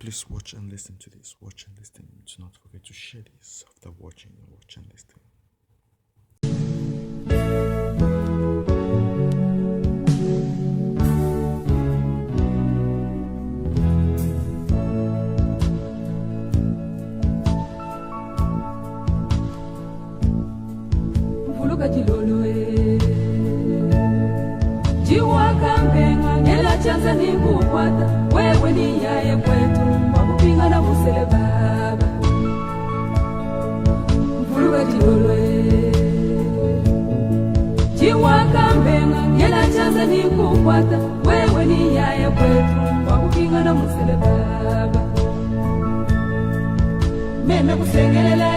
Please watch and listen to this. Watch and listen. Do not forget to share this after watching. Watch and listen. Chanza ni kukwata wewe ni yaye kwetu wakupinga na musele baba mvuruga jilolwe jiwaka mbenga ngela chanza ni kukwata wewe ni yaye kwetu wakupinga na musele baba meme kusengelela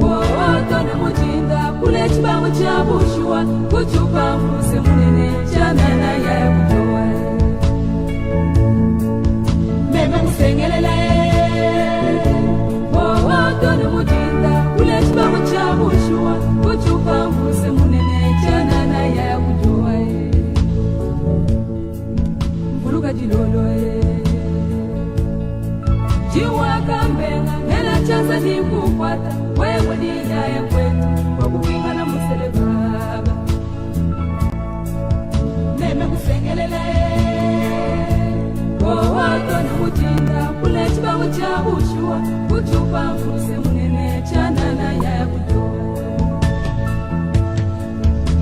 woto ni mujinga kule chibango cha bushwa kuchupa mfuse munene chana na ya kutoa meme kusengelela woto ni mujinga kule chibango cha bushwa kuchupa mfuse munene chana na ya kutoa mvuruga jilolo jiwaka mbenga nela chanza ni kukwata wewe ni yaye kwetu kwa kupinga na musele baba meme kusengelela woto ni mujinga kule chibango cha bushwa kuchupa mfuse munene chana na ya kutoa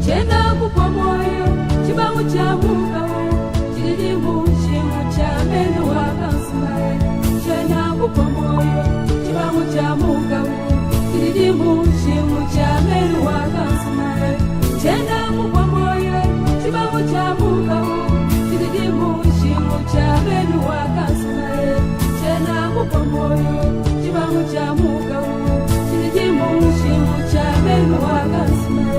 chena kupa moyo chibango cha muka chilili mushimu cha menu wakansuma chena kupa moyo chibango cha muka chilili mushimu cha menu wakansuma chena kupa moyo chibango cha muka chilili mushimu cha menu wakansuma chena kupa moyo chibango cha muka chilili mushimu cha menu wakansuma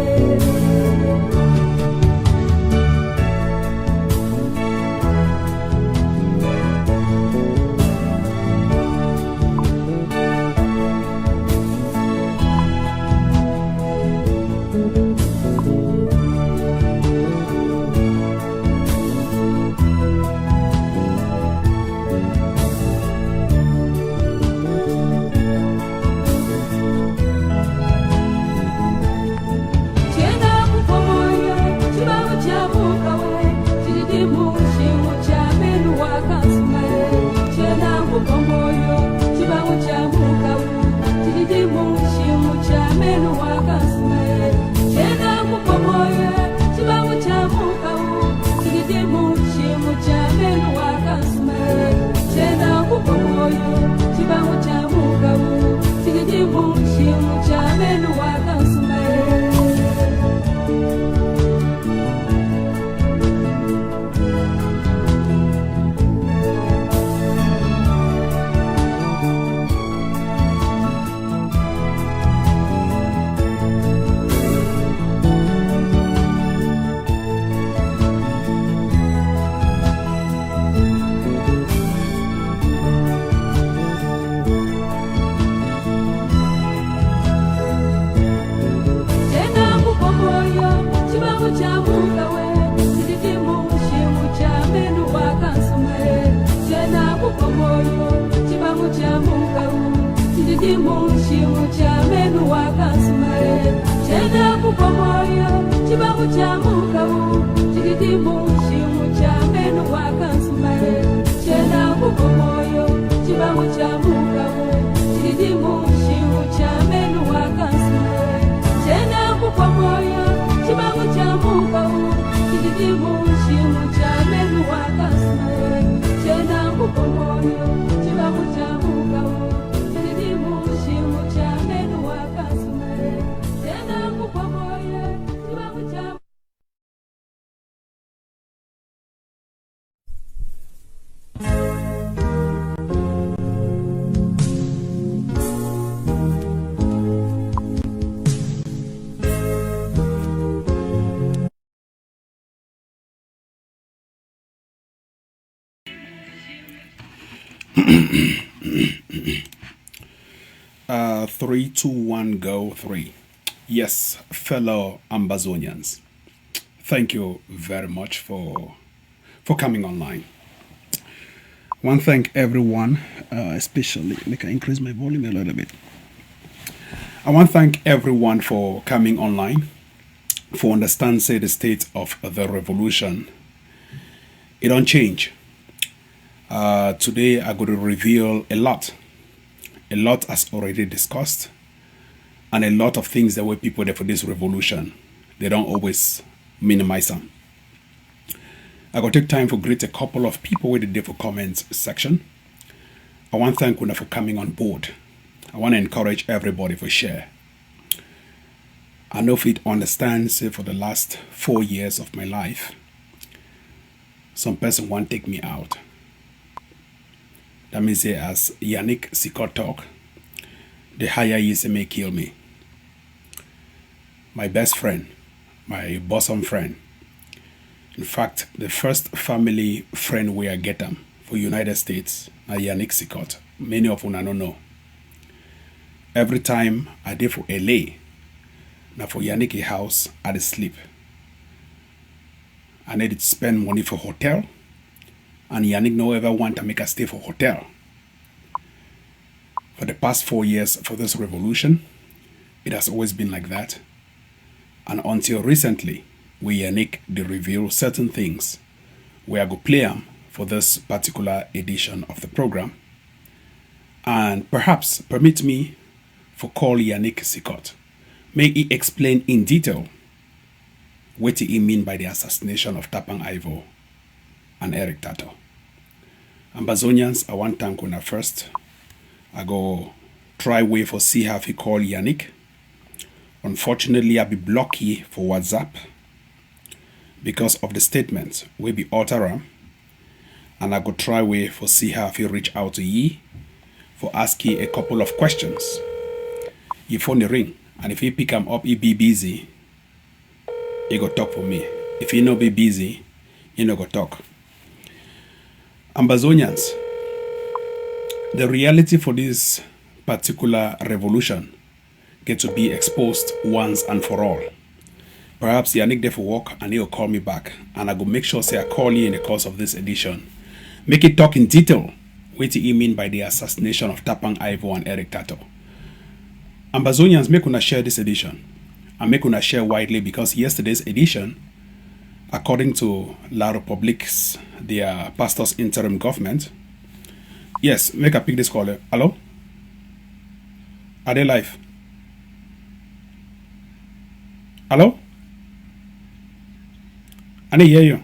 Three, two, one, go, three. Yes, fellow Ambazonians, thank you very much for coming online. I want to thank everyone, especially, make I increase my volume a little bit. I want to thank everyone for coming online, for understand, say, the state of the revolution. It don't change. Today, I'm going to reveal a lot. A lot as already discussed, and a lot of things that were people there for this revolution. They don't always minimize them. I got to take time for greet a couple of people with the day for comments section. I want to thank you for coming on board. I want to encourage everybody for share. I know if it understands, say, for the last 4 years of my life, some person want to take me out. That means, say, as Yannick Sikot talk, the higher you say may kill me. My best friend, my bosom friend. In fact, the first family friend we get them for United States, Yannick Sikot. Many of you don't know. Every time I did for LA, now for Yannick house, I did sleep. I needed to spend money for hotel, and Yannick no ever want to make a stay for hotel. For the past 4 years for this revolution, it has always been like that. And until recently, we Yannick did reveal certain things. We are going to play them for this particular edition of the program. And perhaps permit me for call Yannick Sikot. May he explain in detail what he mean by the assassination of Tapang Ivo and Eric Tato. Ambazonians, I want to thank you first. I go try way for see how he call Yannick. Unfortunately, I be blocky for WhatsApp because of the statements we be utter, and I go try way for see how he reach out to ye for ask ye a couple of questions. He phone the ring, and if he pick him up, he be busy. He go talk for me. If he no be busy, he no go talk. Ambazonians, the reality for this particular revolution get to be exposed once and for all. Perhaps Yannick there for work and he'll call me back, and I go make sure say I call you in the course of this edition. Make it talk in detail what do you mean by the assassination of Tapang Ivo and Eric Tato. Ambazonians, make una share this edition and make una share widely, because yesterday's edition, according to La Republique's, their pastor's interim government. Yes, make a pick this caller. Hello? Are they live? Hello? I didn't hear you.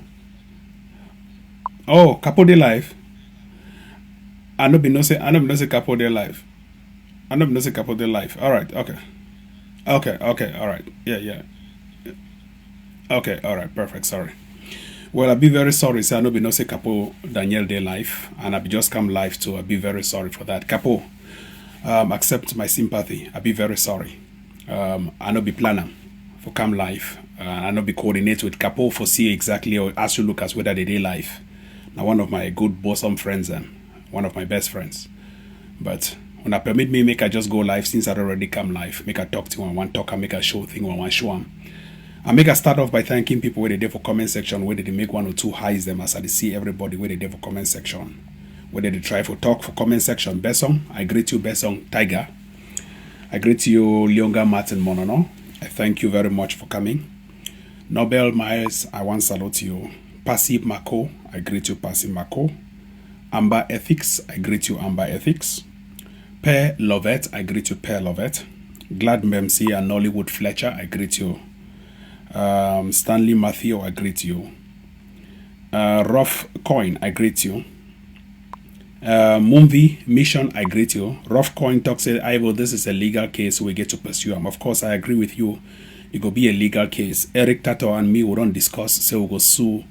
Oh, Capo de live. I know be no say Capo de live. I know be no say Capo de live. All right, okay. Okay, all right. Yeah. Okay, all right, perfect, sorry. Well, I'll be very sorry. So I know be no say Capo Daniel de live, and I'll be just come live too. I'll be very sorry for that. Capo, accept my sympathy. I'll be very sorry. I know be planning for come live. I know be coordinate with Capo for see exactly or ask you look as whether they did live. Now one of my good bosom friends and one of my best friends. But when I permit me, make I just go live since I already come live. Make I talk to him, one talk and make a show thing on one show him. I make a start off by thanking people where they did for comment section, where they make 1 or 2 highs them as I see everybody where they did for comment section. Where they try for talk for comment section. Besong, I greet you, Besong Tiger. I greet you, Leonga Martin Monono. I thank you very much for coming. Nobel Myers, I want to salute you. Passy Mako, I greet you, Passy Mako. Amba Ethics, I greet you, Amba Ethics. Paix Lovett, I greet you, Paix Lovett. Glad Memsi and Nollywood Fletcher, I greet you. Stanley Matthew, I greet you. Rough Coin, I greet you. Mumvi Mission, I greet you. Rough Coin talks said, Ivo, this is a legal case, we get to pursue him. Of course, I agree with you. It will be a legal case. Eric Tato and me, we don't discuss, so we'll go sue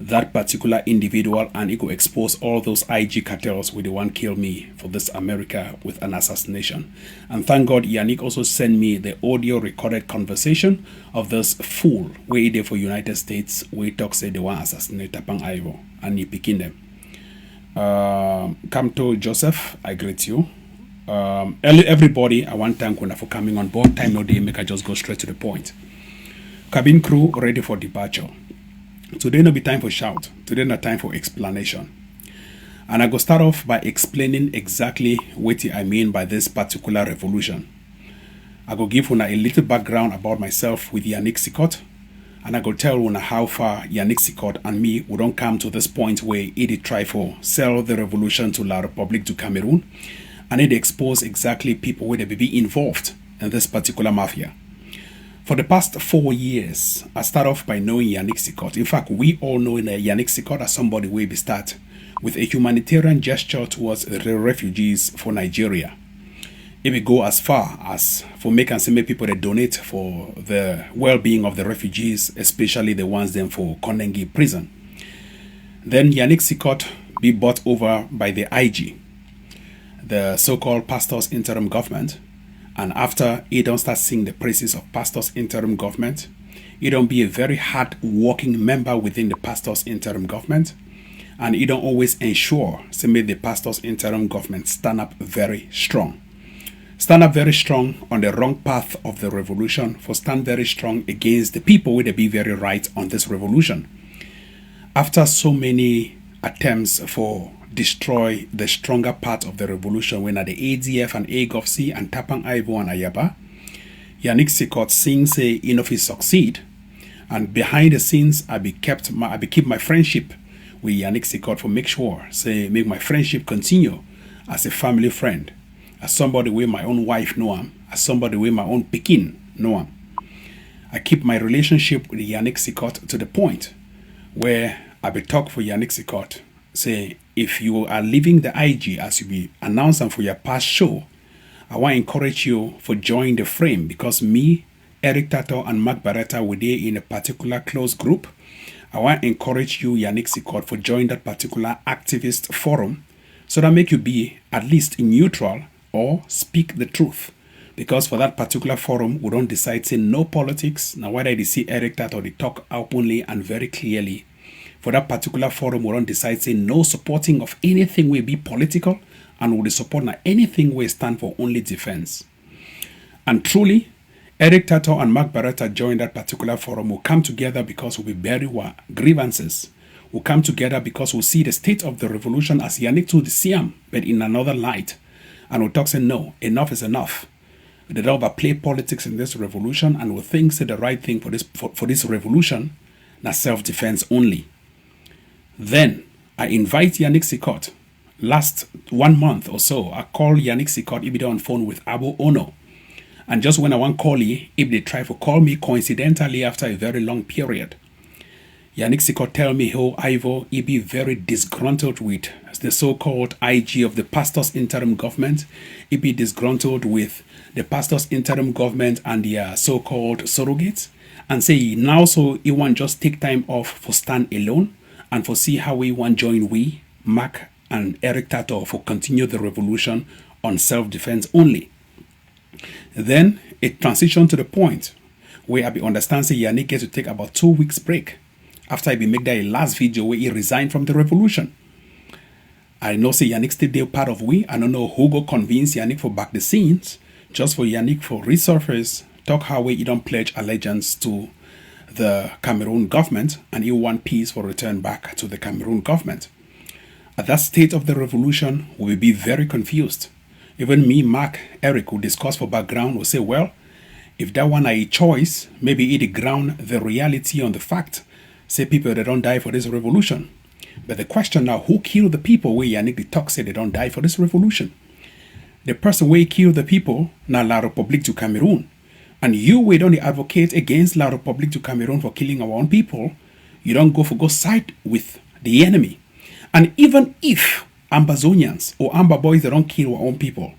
that particular individual, and it will expose all those IG cartels with the one kill me for this America with an assassination. And thank God Yannick also sent me the audio recorded conversation of this fool where he did for United States where he talks say the one assassinate Tapang Ivo and he picking them. Kamto Joseph, I greet you. Everybody, I want to thank you for coming on board. Time no day, make I just go straight to the point. Cabin crew ready for departure. Today no be time for shout. Today no time for explanation. And I go start off by explaining exactly what I mean by this particular revolution. I go give una a little background about myself with Yannick Sikot, and I go tell una how far Yannick Sikot and me we don't come to this point where it try for sell the revolution to La République du Cameroun, and it expose exactly people where they be involved in this particular mafia. For the past 4 years, I start off by knowing Yannick Sikot. In fact, we all know Yannick Sikot as somebody where we start with a humanitarian gesture towards the refugees for Nigeria. If we go as far as for making some people that donate for the well-being of the refugees, especially the ones then for Kondengi prison. Then Yannick Sikot be bought over by the IG, the so-called Pastors Interim Government. And after he don't start singing the praises of Pastors Interim Government, he don't be a very hard-working member within the Pastors Interim Government. And he don't always ensure to make the Pastors Interim Government stand up very strong. Stand up very strong on the wrong path of the revolution, for stand very strong against the people where they be very right on this revolution. After so many attempts for destroy the stronger part of the revolution, when at the ADF and AGOFC and Tapang Ivo and Ayaba, Yannick Sikot sings say enough is succeed, and behind the scenes I be keep my friendship with Yannick Sikot for make sure say make my friendship continue as a family friend, as somebody where my own wife know him, as somebody where my own pikin know him. I keep my relationship with Yannick Sikot to the point where I be talk for Yannick Sikot say, if you are leaving the IG as you be announcing for your past show, I want to encourage you for join the frame, because me, Eric Tato and Mark Barretta were there in a particular close group. I want to encourage you, Yannick Sikot, for join that particular activist forum, so that make you be at least neutral or speak the truth. Because for that particular forum, we don't decide say no politics. Now whether they see Eric Tato, they talk openly and very clearly. For that particular forum, we don't decide say no supporting of anything will be political, and will support anything will stand for only defense. And truly, Eric Tato and Mark Barretta joined that particular forum. Will come together because we bury our grievances. We'll come together because we'll see the state of the revolution as Yannick to the Siam, but in another light. And we'll talk say no, enough is enough. They don't overplay politics in this revolution, and we'll think say the right thing for this revolution, not self-defense only. Then I invite Yannick Sikot. Last 1 month or so, I call Yannick Sikot. He be on phone with Abo Ono. And just when I want call he, if they try to call me coincidentally after a very long period, Yannick Sikot tell me how Ivo he be very disgruntled with the so-called IG of the Pastors Interim Government. He be disgruntled with the Pastors Interim Government and their so-called surrogates, and say now so he want just take time off for stand alone, and for see how we want join we, Mark and Eric Tato, for continue the revolution on self-defense only. Then it transitioned to the point where I be understand say Yannick gets to take about 2 weeks break after I be make that a last video where he resigned from the revolution. I know say Yannick still there part of we. I don't know who go convince Yannick for back the scenes, just for Yannick for resurface, talk how we don't pledge allegiance to the Cameroon government, and he want peace for return back to the Cameroon government. At that state of the revolution, we will be very confused. Even me, Mark, Eric, who discuss for background, will say, well, if that one are a choice, maybe it ground the reality on the fact, say people that don't die for this revolution. But the question now, who killed the people where Yannick the talk said they don't die for this revolution? The person where killed the people, now La République du Cameroun. And you, we don't advocate against La République du Cameroun for killing our own people. You don't go side with the enemy. And even if Ambazonians or Amba boys, they don't kill our own people.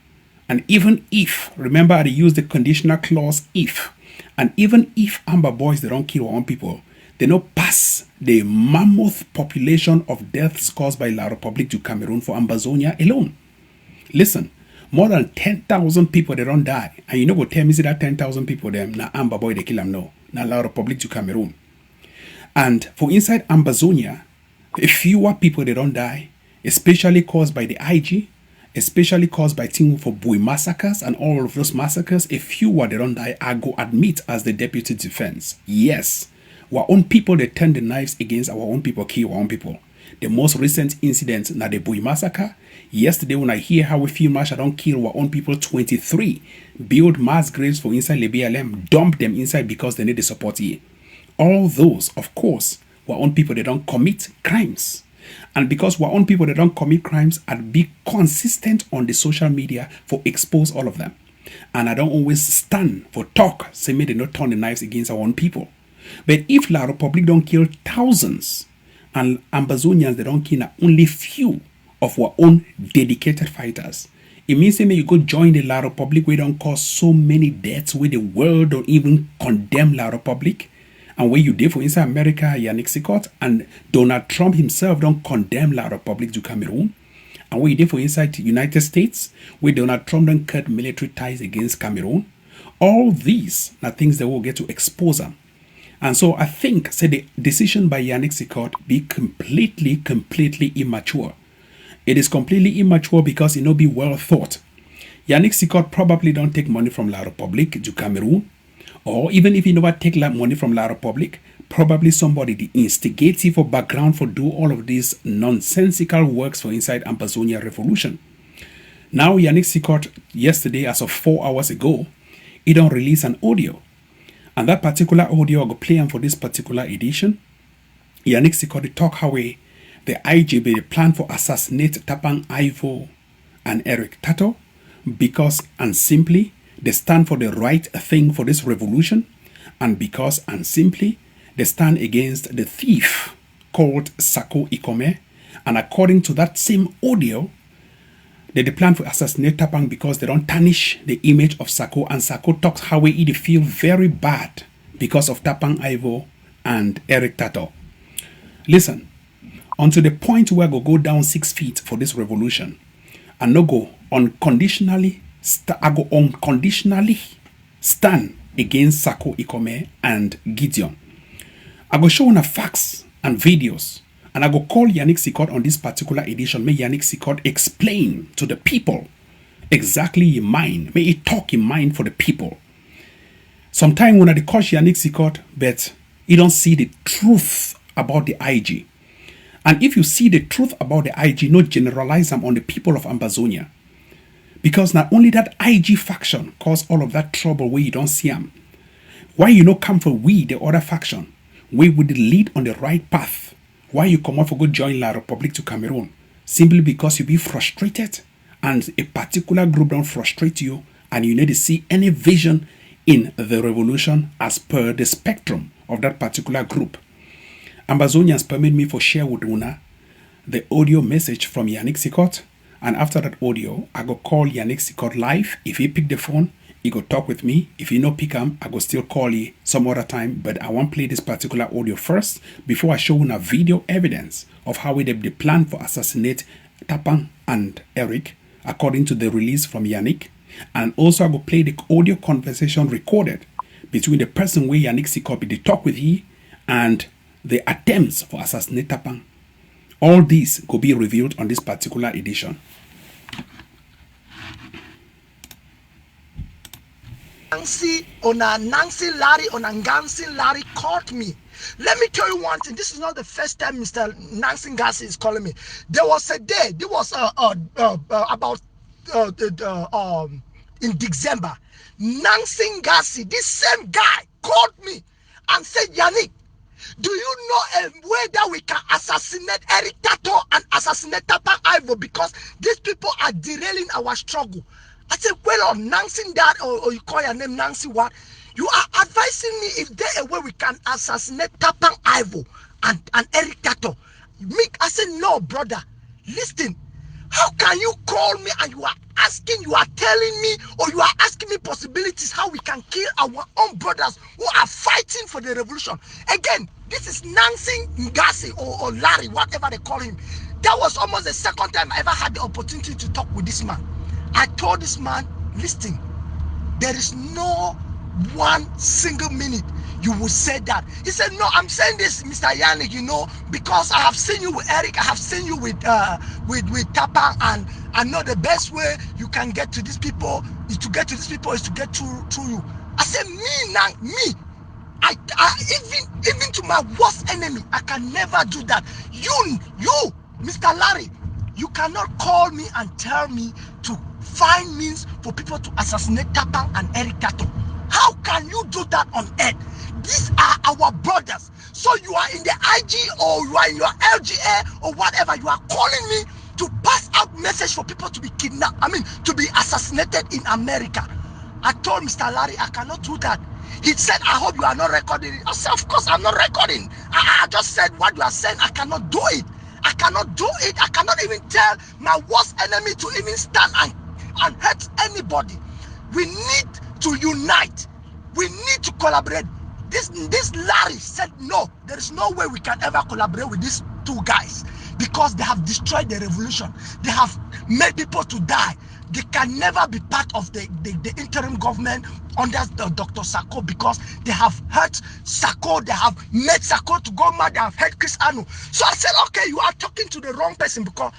And even if, remember I use the conditional clause if. And even if Amba boys, they don't kill our own people, they don't pass the mammoth population of deaths caused by La République du Cameroun for Ambazonia alone. Listen. More than 10,000 people, they don't die. And you know what tell me say that 10,000 people, them, na Amba boy, they kill them, no. Na La République du Cameroun. And for inside Ambazonia, a fewer people, they don't die, especially caused by the IG, especially caused by things for Bui massacres and all of those massacres. A fewer, they don't die, I go admit as the deputy defense. Yes, our own people, they turn the knives against our own people, kill our own people. The most recent incident, na the Bui massacre. Yesterday, when I hear how we feel Marshall don't kill our own people, 23, build mass graves for inside the BLM, dump them inside because they need the support here. All those, of course, our own people, they don't commit crimes. And because our own people, they don't commit crimes, I'd be consistent on the social media for expose all of them. And I don't always stand for talk, say me they not turn the knives against our own people. But if La Republic don't kill thousands, and Ambazonians, they don't kill only few of our own dedicated fighters, it means say me you go join the La Republic, we don't cause so many deaths where the world don't even condemn La Republic. And where you did for inside America, Yannick Sikot, and Donald Trump himself don't condemn La Republic du Cameroun. And what you did for inside the United States, where Donald Trump don't cut military ties against Cameroon. All these are things that will get to expose them. And so I think, say the decision by Yannick Sikot be completely immature. It is completely immature because it not be well thought. Yannick Sikot probably don't take money from La Republic du Cameroon. Or even if he never take money from La Republic, probably somebody the instigative for background for do all of these nonsensical works for inside Ambazonia revolution. Now Yannick Sikot, yesterday as of 4 hours ago, he don't release an audio. And that particular audio I go play for this particular edition. Yannick Sikot talk how the IGB plan for assassinate Tapang Ivo and Eric Tato because and simply they stand for the right thing for this revolution, and because and simply they stand against the thief called Sako Ikome. And according to that same audio, they plan for assassinate Tapang because they don't tarnish the image of Sako, and Sako talks how he feel very bad because of Tapang Ivo and Eric Tato. Listen, until the point where I go down 6 feet for this revolution, and no go unconditionally stand against Sako Ikome and Gideon. I go show on facts and videos, and I go call Yannick Sikot on this particular edition. May Yannick Sikot explain to the people exactly in mind. May he talk in mind for the people. Sometimes when I call Yannick Sikot, but you don't see the truth about the IG. And if you see the truth about the IG, not generalize them on the people of Ambazonia. Because not only that IG faction cause all of that trouble where you don't see them. Why you not come for we, the other faction? We would lead on the right path. Why you come out for go join La Republic to Cameroon? Simply because you be frustrated and a particular group don't frustrate you and you need to see any vision in the revolution as per the spectrum of that particular group. Ambazonians permit me for share with Una the audio message from Yannick Sikot. And after that audio, I go call Yannick Sikot live. If he pick the phone, he go talk with me. If he no pick him, I go still call you some other time. But I want to play this particular audio first before I show you a video evidence of how they plan for assassinate Tapang and Eric, according to the release from Yannick. And also I go play the audio conversation recorded between the person where Yannick Sikot they talk with he and the attempts for assassinate Tapang. All these could be revealed on this particular edition. Nancy Larry Onangansi Larry called me. Let me tell you one thing. This is not the first time Mr. Nancy Ngasi is calling me. There was a day. There was about in December. Nancy Ngasi, this same guy, called me and said, Yannick, do you know a way that we can assassinate Eric Tato and assassinate Tapang Ivo because these people are derailing our struggle? I said, well, Nancy that, or you call your name Nancy what? You are advising me if there's a way we can assassinate Tapang Ivo and Eric Tato. I said, no, brother. Listen, how can you call me and you are telling me, or you are asking me possibilities how we can kill our own brothers who are fighting for the revolution? Again, this is Nancy Ngasi or Larry, whatever they call him. That was almost the second time I ever had the opportunity to talk with this man. I told this man, listen, there is no one single minute you will say that. He said, no, I'm saying this, Mr. Yannick, you know, because I have seen you with Eric, I have seen you with Tapang, and I know the best way you can get to these people is to get through you. I said, me, Even to my worst enemy, I can never do that. You, Mr. Larry, you cannot call me and tell me to find means for people to assassinate Tapang and Eric Tato. How can you do that on earth? These are our brothers. So you are in the IG or you are in your LGA or whatever. You are calling me to pass out message for people to be kidnapped. To be assassinated in America. I told Mr. Larry, I cannot do that. He said, I hope you are not recording it. I said, of course I'm not recording. I just said what you are saying. I cannot do it. I cannot do it. I cannot even tell my worst enemy to even stand and hurt anybody. We need to unite. We need to collaborate. This Larry said, no, there is no way we can ever collaborate with these two guys because they have destroyed the revolution. They have made people to die. They can never be part of the interim government under Dr. Sako because they have hurt Sako. They have made Sako to go mad. They have hurt Chris Anu. So I said, okay, you are talking to the wrong person because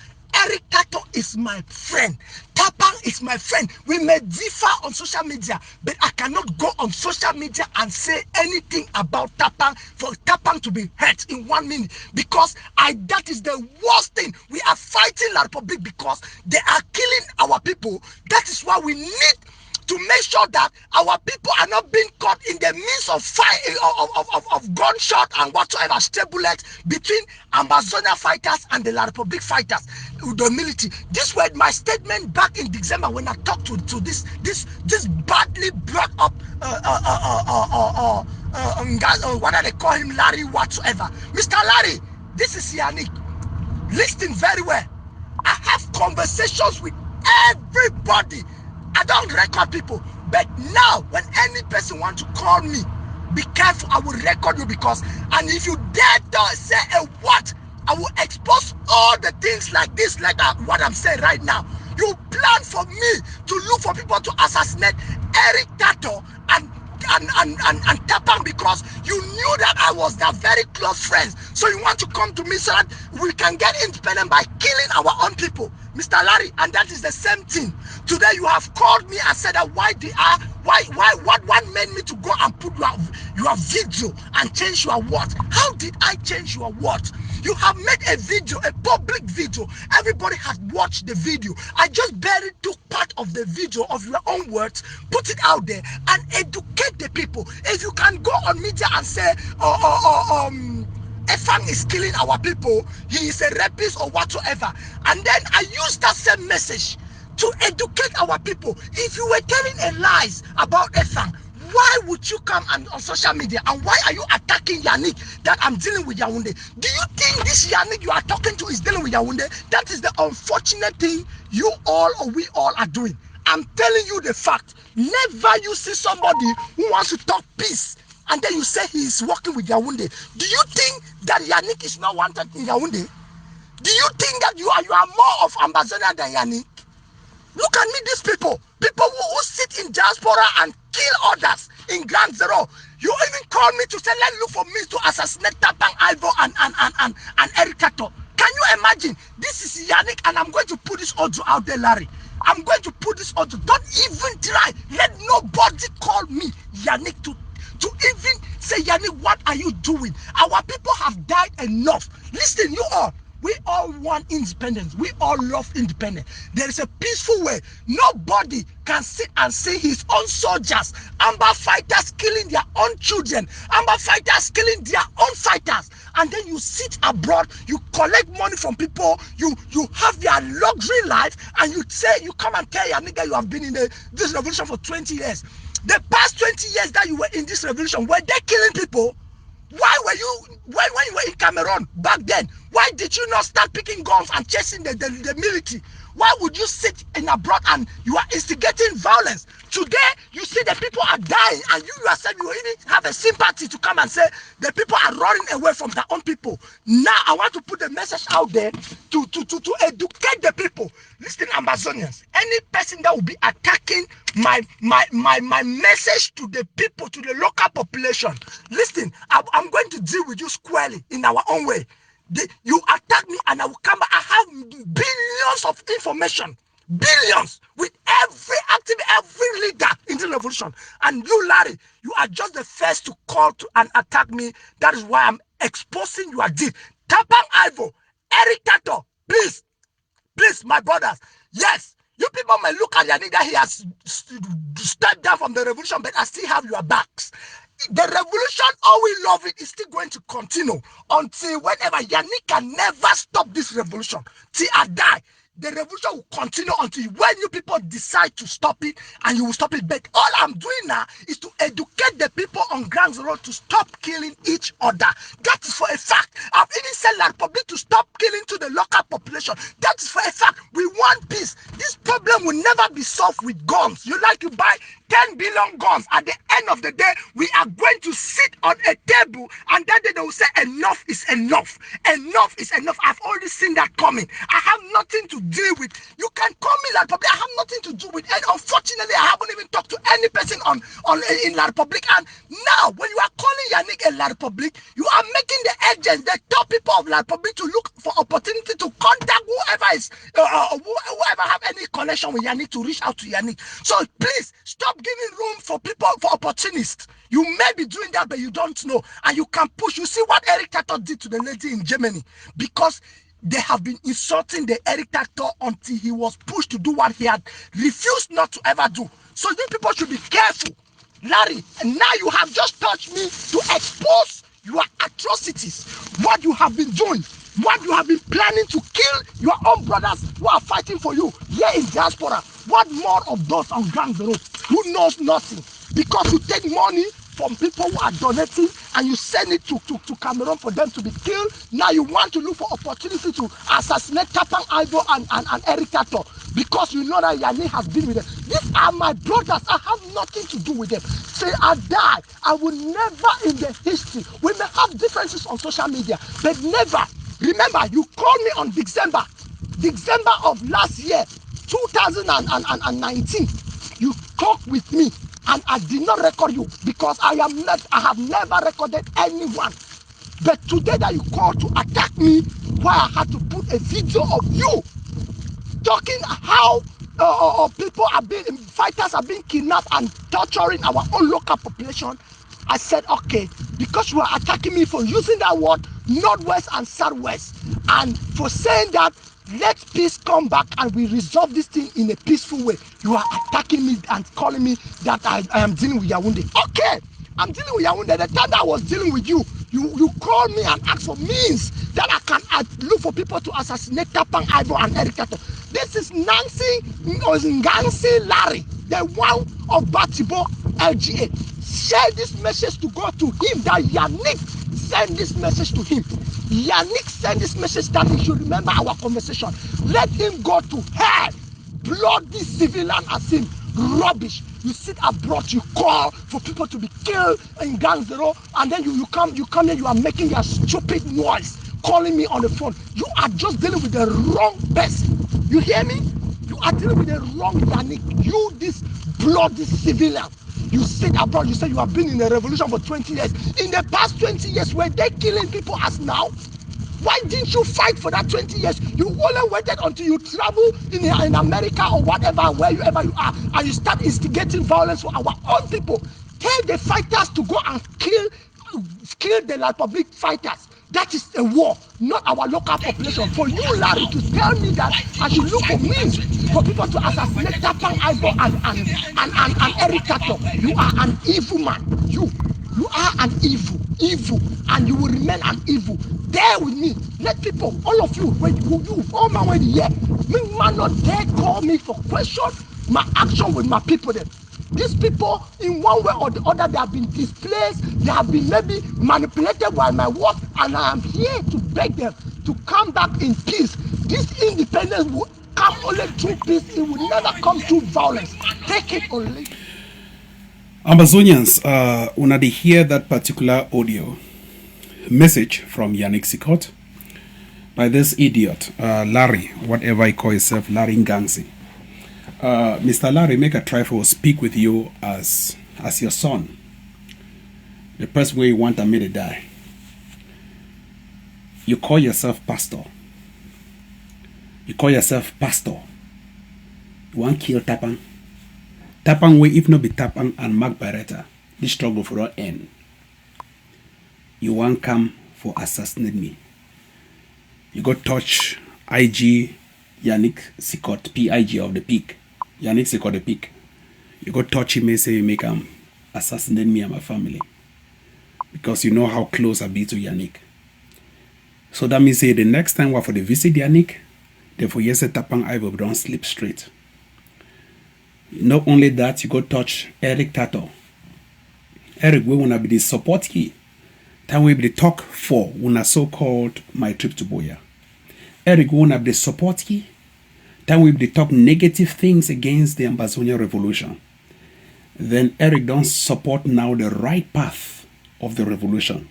Eric Tato is my friend. Tapang is my friend. We may differ on social media, but I cannot go on social media and say anything about Tapang for Tapang to be hurt in 1 minute because that is the worst thing. We are fighting La Republic because they are killing our people. That is why we need to make sure that our people are not being caught in the midst of fire of gunshot and whatsoever, stray bullets between Ambazonia fighters and the La Republic fighters, the military. This was my statement back in December when I talked to this badly brought up what do they call him, Larry whatsoever. Mr. Larry, this is Yannick. Listen very well. I have conversations with everybody. I don't record people, but now when any person wants to call me, be careful. I will record you because, and if you dare to say a word, I will expose all the things like this, like that, what I'm saying right now. You plan for me to look for people to assassinate Eric Tato and Tapang because you knew that I was their very close friends. So you want to come to me so that we can get independent by killing our own people, Mr. Larry, and that is the same thing. Today you have called me and said that what made me to go and put your video and change your what? How did I change your what? You have made a video, a public video. Everybody has watched the video. I just barely took part of the video of your own words, put it out there, and educate the people. If you can go on media and say, Efang is killing our people, he is a rapist or whatsoever, and then I use that same message to educate our people. If you were telling a lies about Efang, why would you come on social media and why are you attacking Yannick that I'm dealing with Yaoundé? Do you think this Yannick you are talking to is dealing with Yaoundé? That is the unfortunate thing you all or we all are doing. I'm telling you the fact. Never you see somebody who wants to talk peace and then you say he is working with Yaoundé. Do you think that Yannick is not wanted in Yaoundé? Do you think that you are more of Ambazonia than Yannick? Look at me, these people who sit in diaspora and kill others in Grand Zero. You even call me to say, let's look for means to assassinate Tapang, Ivo, and Eric Tato. Can you imagine? This is Yannick, and I'm going to put this audio out there, Larry. I'm going to put this audio. Don't even try. Let nobody call me Yannick to even say, Yannick, what are you doing? Our people have died enough. Listen, you all. We all want independence. We all love independence. There is a peaceful way. Nobody can sit and see his own soldiers, Amba fighters killing their own children, Amba fighters killing their own fighters. And then you sit abroad, you collect money from people, you have their luxury life, and you say, you come and tell your nigga you have been in this revolution for 20 years. The past 20 years that you were in this revolution, were they killing people? Why were you, when you were in Cameroon back then, why did you not start picking guns and chasing the military? Why would you sit in abroad and you are instigating violence? Today, you see the people are dying and you yourself, you even have a sympathy to come and say the people are running away from their own people. Now, I want to put the message out there to educate the people. Listen, Ambazonians, any person that will be attacking my message to the people, to the local population, listen, I'm going to deal with you squarely in our own way. You attack me and I will come back. I have billions of information billions with every active, every leader in the revolution. And you, Larry, you are just the first to call to and attack me. That is why I'm exposing your deed. Tapang Ivo, Eric Tato, please, my brothers. Yes, you people may look at Yannick that he has stepped down from the revolution, but I still have your backs. The revolution, all we love it, is still going to continue until whenever Yannick can never stop this revolution till I die. The revolution will continue until when you people decide to stop it, and you will stop it. But all I'm doing now is to educate the people on ground zero to stop killing each other. That is for a fact. I've even said La Republic to stop killing to the local population. That is for a fact. We want peace. This problem will never be solved with guns. You like to buy 10 billion guns. At the end of the day, we are going to sit on a table, and then they will say enough is enough. Enough is enough. I've already seen that coming. I have nothing to deal with. You can call me La Republic. I have nothing to do with it. And unfortunately, I haven't even talked to any person in La Republic. And now, when you are calling Yannick a La Republic, you are making the agents, the top people of La Republic, to look for opportunity to contact whoever is whoever have any connection with Yannick to reach out to Yannick. So please stop giving room for people, for opportunists. You may be doing that, but you don't know, and you can push. You see what Eric Tato did to the lady in Germany, because they have been insulting the Eric Tato until he was pushed to do what he had refused not to ever do. So you people should be careful, Larry. And now you have just touched me to expose your atrocities, what you have been doing, what you have been planning to kill your own brothers who are fighting for you here in diaspora. What more of those on ground zero who knows nothing? Because you take money from people who are donating and you send it to Cameroon for them to be killed. Now you want to look for opportunity to assassinate Tapang Ivo and Eric Tato, because you know that Yannick has been with them. These are my brothers. I have nothing to do with them. Say I die, I will never in the history. We may have differences on social media, but never. Remember, you called me on December of last year, 2019. You talked with me, and I did not record you because I have never recorded anyone. But today that you called to attack me, why I had to put a video of you talking how fighters are being kidnapped and torturing our own local population. I said, okay, because you are attacking me for using that word, Northwest and Southwest, and for saying that let peace come back and we resolve this thing in a peaceful way. You are attacking me and calling me that I am dealing with Yaoundé. Okay, I'm dealing with Yaoundé. The time that I was dealing with you, you called me and asked for means that I can look for people to assassinate Tapang Ivo and Eric Tato. This is Nancy Larry, the one of Batibo LGA. Share this message to go to him, that Yannick send this message to him. Yannick send this message that he should remember our conversation. Let him go to hell. Bloody civilian as him. Rubbish. You sit abroad, you call for people to be killed in Gang Zero, and then you come here, you are making your stupid noise, calling me on the phone. You are just dealing with the wrong person. You hear me? You are dealing with the wrong Yannick. You, this bloody civilian. You sit abroad, you say you have been in the revolution for 20 years. In the past 20 years, were they killing people as now? Why didn't you fight for that 20 years? You only waited until you travel in America or whatever, wherever you are, and you start instigating violence for our own people. Tell the fighters to go and kill the La Republic fighters. That is a war, not our local population. For you, Larry, to tell me that I should look for means for people to assassinate Tapang Ivo and Eric Tato, you are an evil man. You are an evil, and you will remain an evil. There with me. Let people, all of you, all my way here, me man not dare call me for question my action with my people then. These people, in one way or the other, they have been displaced, they have been maybe manipulated by my words, and I am here to beg them to come back in peace. This independence will come only through peace, it will never come through violence. Take it only. Ambazonians, when they hear that particular audio message from Yannick Sikot by this idiot, Larry, whatever he calls himself, Larry Ngangsi. Mr. Larry, make a try for speak with you as your son, the person where you want me to die. You call yourself pastor. You want kill Tapang. Tapang way if not be Tapang and Mark Barretta. This struggle for all end. You want come for assassinate me. You go touch IG Yannick Sikot, PIG of the peak. Yannick Sikot the peak. You go touch him and say you make him assassinate me and my family. Because you know how close I be to Yannick. So that means say the next time we for the visit Yannick, therefore yes Tapang I will don't sleep straight. Not only that, you go touch Eric Tato. Eric we wanna be the support key. That will be the talk for when so-called my trip to Boya. Eric we wanna be the support key. That will be the talk negative things against the Ambazonian revolution. Then Eric don't support now the right path of the revolution.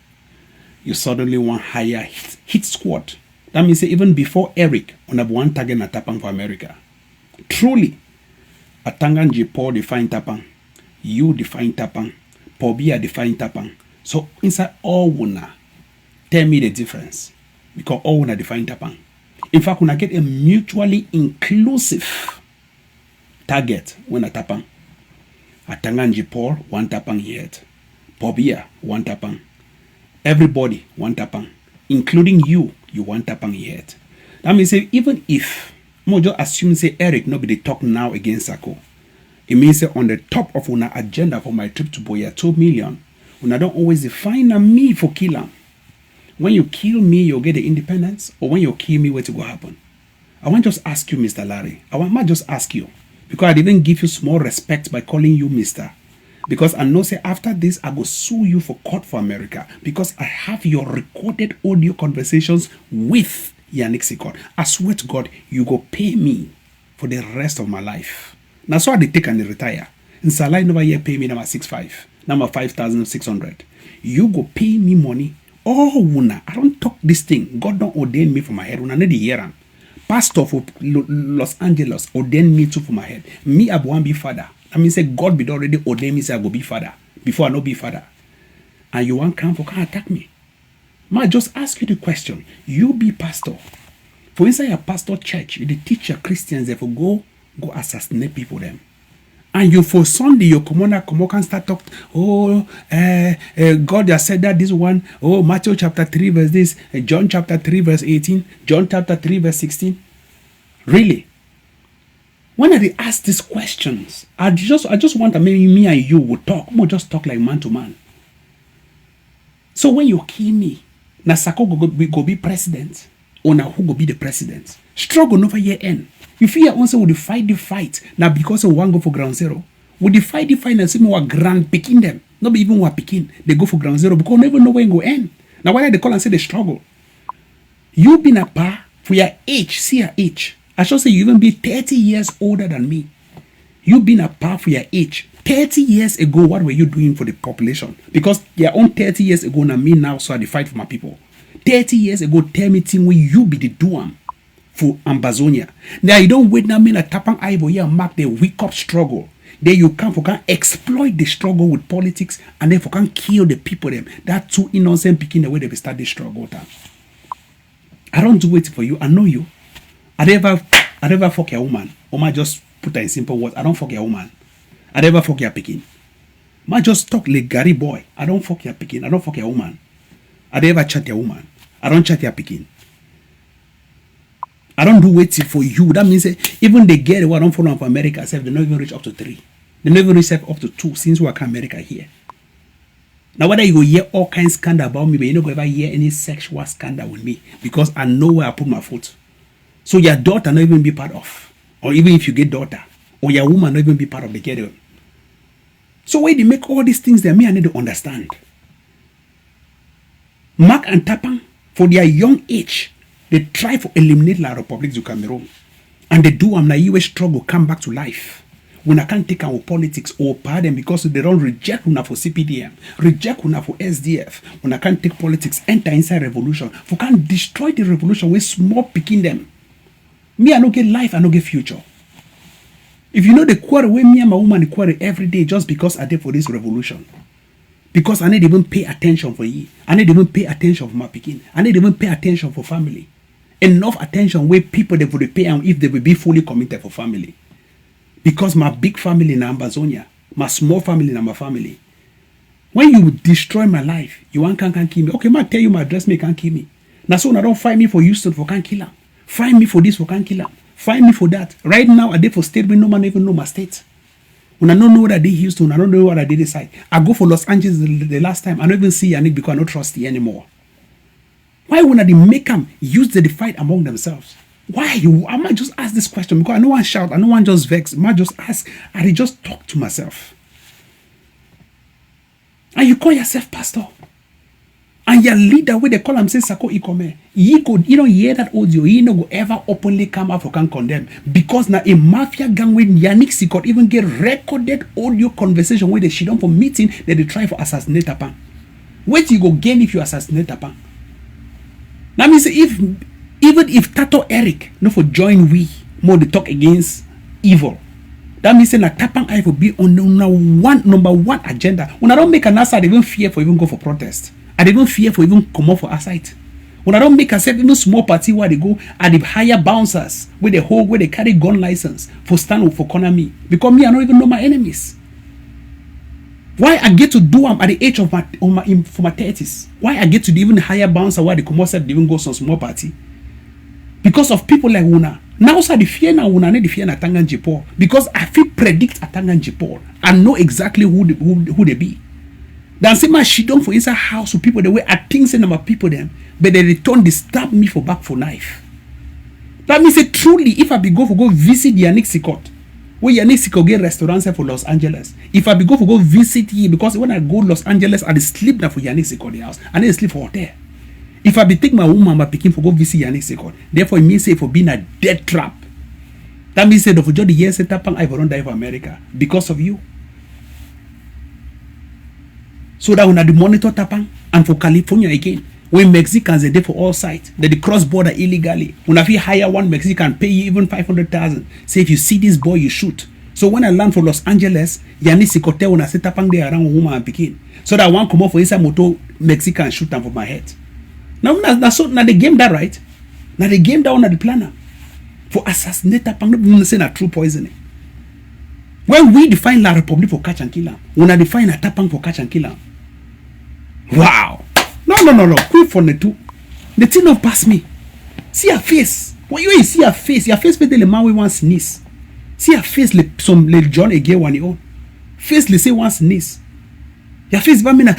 You suddenly want higher hit squad. That means even before Eric, on have one target na Tapang for America. Truly, Atangan Paul define Tapang, you define Tapang, Pobia define Tapang. So inside all una, tell me the difference. Because all una define Tapang. In fact, una get a mutually inclusive target when a Tapang. Atangan Paul, one Tapang yet. Pobia, one Tapang. Everybody, one Tapang. Including you want Tapang yet. That means say, even if Mojo assume say Eric no be the talk now against Sako, it means say on the top of una agenda for my trip to Boya 2 million, una don't always define a me for kill am. When you kill me, you'll get the independence, or when you kill me, what will happen? I want to just ask you, Mr. Larry. might just ask you, because I'd even give you small respect by calling you Mr. Because I know say after this, I will sue you for court for America because I have your recorded audio conversations with Yannick Sikot. I swear to God, you go pay me for the rest of my life. Now, so I take and retire. In Salai never year pay me number 6,500, number 5,600. You go pay me money. Oh, Wuna, I don't talk this thing. God don't ordain me for my head. Wuna need the year. Pastor for Los Angeles ordained me too for my head. Me, I want be father. I mean, say God be already ordained me say I go be father before I no be father. And you want come for can attack me. Ma just ask you the question. You be pastor. For inside your pastor church, you the teach your Christians therefore go assassinate people them. And you for Sunday you come on start talk. God has said that this one. Oh, Matthew chapter 3 verse this, John chapter 3 verse 18, John chapter 3 verse 16. Really? When I ask these questions, I just want that maybe me and you would talk. We'll just talk like man to man. So when you kill me, now Sako go be president, or now who go be the president? Struggle never year end. You feel also would fight the fight now because of one go for ground zero. Would the fight and see me what grand picking them? Not be even what picking. They go for ground zero because never know when go end. Now why they call and say they struggle? You been a par for your age, see your age. I should say you even be 30 years older than me. You been a par for your age. 30 years ago, what were you doing for the population? Because your own 30 years ago, now me now, so I fight for my people. 30 years ago, tell me thing where you be the doam for Ambazonia. Now you don't wait now me like Tapang Ivo here mark the wake up struggle. Then you come for can exploit the struggle with politics and then for can kill the people them. That two innocent picking the way they start the struggle. I don't do it for you. I know you. I never fuck your woman. Oma just put that in simple words. I don't fuck your woman. I never fuck your picking. Ma just talk like Gary boy. I don't fuck your picking. I don't fuck your woman. I never chat your woman. I don't chat your picking. I don't do waiting for you. That means even they get what I don't follow from America, they don't even reach up to 3. They never reach up to 2 since we come America here. Now whether you go hear all kinds of scandal about me, but you don't ever hear any sexual scandal with me because I know where I put my foot. So your daughter not even be part of. Or even if you get daughter. Or your woman not even be part of the gathering. So why they make all these things that me I need to understand. Mark and Tapang, for their young age, they try to eliminate La Republic du Cameroon. And they do na US struggle come back to life. When I can't take our politics or pardon because they don't reject una for CPDM, reject una for SDF. When I can't take politics, enter inside revolution. For can't destroy the revolution with small picking them. Me, I don't get life, I don't get future. If you know the quarrel where me and my woman quarrel every day just because I did for this revolution. Because I need even pay attention for you. I need even pay attention for my picking. I need even pay attention for family. Enough attention where people they would pay and if they will be fully committed for family. Because my big family in Ambazonia, my small family in my family. When you destroy my life, you want can't kill me. Okay, man, tell you my address, me can't kill me. Now so I don't find me for Houston for can't kill him. Find me for this for can't kill him. Find me for that. Right now, I did for state, but no man even know my state. When I don't know what I did Houston, I don't know what I did this side. I go for Los Angeles the last time. I don't even see Yannick because I don't trust you anymore. Why wouldn't they make them use the fight among themselves? Why? I might just ask this question because I don't want to shout. I don't want to just vex. I might just ask. I just talk to myself. And you call yourself pastor. And your leader, where they call him, say, Sako Ikome. You don't hear that audio. You don't go ever openly come out for can condemn. Because now a mafia gang with Yannick Sikot even get recorded audio conversation where they shit on for meeting that they try for assassinate Tapan. Where do you go gain if you assassinate Tapan? Now means even if Tato Eric no for join we more to talk against evil. That means that Tapan I will be on number one agenda. When I don't make an aside, I even fear for even go for protest. I even fear for even come up for aside. When I don't make a set even small party where they go at the higher bouncers where they hold where they carry gun license for stand up for corner me. Because me I don't even know my enemies. Why I get to do them at the age of my 30s? Why I get to the even higher bouncer where the commercial even go some small party? Because of people like Una. Now so the fear na Una the fear na Tangan Jipor. Because I feel predict a Tangan Jipor and know exactly who they be. Then say my shit down for inside house with people the way I think say my people them, but they return they stab me for back for knife. That means say truly if I be go visit Yannick Sikot. Where Yannick Sikot get restaurants for Los Angeles. If I be go visit here, because when I go Los Angeles, I sleep now for Yannick Sikot the house. I need to sleep for hotel. If I be take my woman, my picking for go visit Yannick Sikot. Therefore, it means say for being a death trap. That means say for just the years set up I don't die for America because of you. So that when I do monitor Tapang and for California again, when Mexicans are there for all sides, that they cross border illegally. When I hire one Mexican, pay you even 500,000. Say if you see this boy, you shoot. So when I land for Los Angeles, Yannick Sikot when I set Tapang there around woman and picking. So that one come up for inside motor Mexican shoot them for my head. Now the game that right. Now the game down at the planner for assassinate Tapang. No say na true poisoning. When we define La Republic for catch and kill them, when I define a Tapang for catch and kill them. Wow. No. Quick for the two. The thing don't pass me. See her face. When you see her face with the man we want sneeze. See her face some John again one your own. Face say one sneeze. Your face by me now.